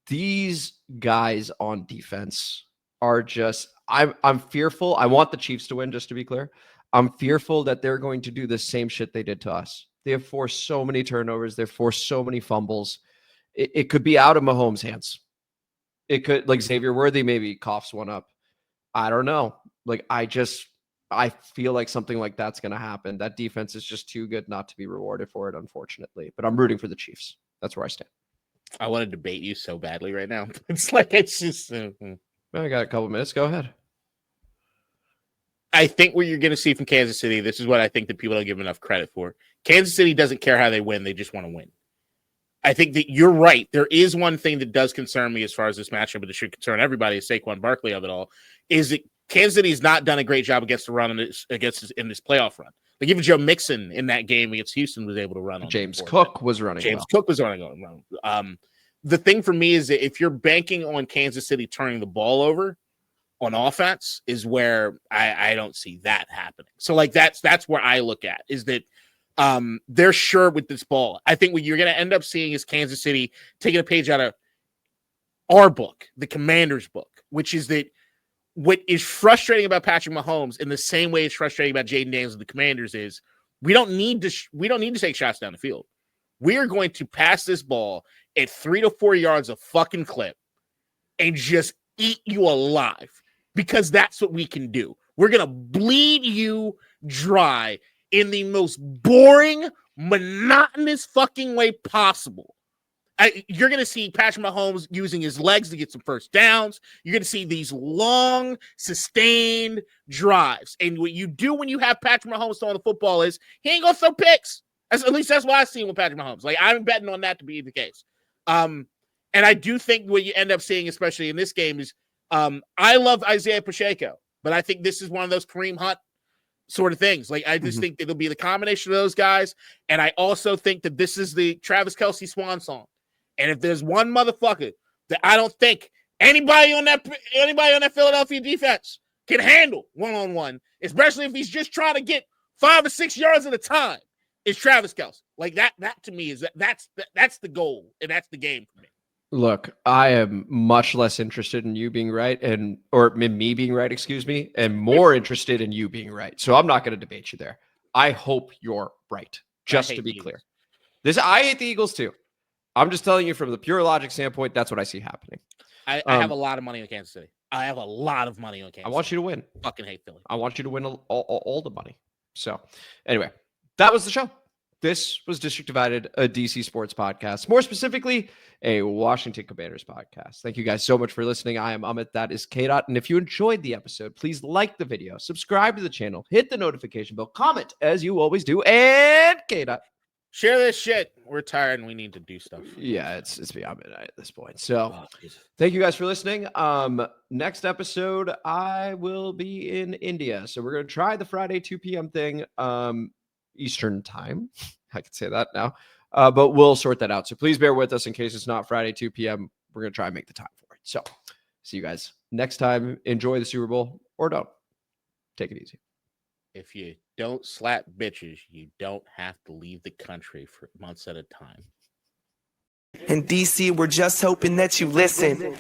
these guys on defense are just, I'm fearful. I want the Chiefs to win, just to be clear. I'm fearful that they're going to do the same shit they did to us. They have forced so many turnovers. They've forced so many fumbles. It could be out of Mahomes' hands. It could, like, Xavier Worthy maybe coughs one up. I don't know. Like, I feel like something like that's going to happen. That defense is just too good not to be rewarded for it, unfortunately. But I'm rooting for the Chiefs. That's where I stand. I want to debate you so badly right now. It's like, it's just... I got a couple minutes. Go ahead. I think what you're going to see from Kansas City, this is what I think that people don't give enough credit for. Kansas City doesn't care how they win. They just want to win. I think that you're right. There is one thing that does concern me as far as this matchup, but it should concern everybody, is Saquon Barkley of it all, is that Kansas City's not done a great job against the run in this playoff run. Like, even Joe Mixon in that game against Houston was able to run on. James Cook was running. Cook was running. The thing for me is that if you're banking on Kansas City turning the ball over on offense, is where I don't see that happening. So, like, that's where I look at, is that they're sure with this ball. I think what you're going to end up seeing is Kansas City taking a page out of our book, the Commanders' book, which is that what is frustrating about Patrick Mahomes, in the same way it's frustrating about Jayden Daniels and the Commanders, is we don't need to take shots down the field. We are going to pass this ball at 3 to 4 yards a fucking clip and just eat you alive, because that's what we can do. We're going to bleed you dry in the most boring, monotonous fucking way possible. You're going to see Patrick Mahomes using his legs to get some first downs. You're going to see these long, sustained drives. And what you do when you have Patrick Mahomes throwing the football is he ain't going to throw picks. At least that's what I've seen with Patrick Mahomes. Like, I'm betting on that to be the case. And I do think what you end up seeing, especially in this game, is I love Isaiah Pacheco, but I think this is one of those Kareem Hunt sort of things. Like, I just think it'll be the combination of those guys. And I also think that this is the Travis Kelce swan song. And if there's one motherfucker that I don't think anybody on that Philadelphia defense can handle one-on-one, especially if he's just trying to get 5 or 6 yards at a time, is Travis Kelce. Like, that to me is that's the goal, and that's the game for me. Look, I am much less interested in you being right, or me being right, excuse me, and more interested in you being right. So I'm not going to debate you there. I hope you're right, just to be clear. I hate the Eagles too. I'm just telling you from the pure logic standpoint, that's what I see happening. I have a lot of money on Kansas City. I have a lot of money on Kansas City. I want you to win. Fucking hate Philly. I want you to win all the money. So anyway, that was the show. This was District Divided, a DC sports podcast, more specifically, a Washington Commanders podcast. Thank you guys so much for listening. I am Amit. That is KDOT. And if you enjoyed the episode, please like the video, subscribe to the channel, hit the notification bell, comment as you always do, and KDOT. Share this shit. We're tired and we need to do stuff. Yeah, it's beyond midnight at this point. So thank you guys for listening. Next episode, I will be in India. So we're going to try the Friday 2 p.m. thing, Eastern time. I can say that now. But we'll sort that out. So please bear with us in case it's not Friday 2 p.m. We're going to try and make the time for it. So see you guys next time. Enjoy the Super Bowl. or don't. Take it easy. If you don't slap bitches, you don't have to leave the country for months at a time. In DC, we're just hoping that you listen.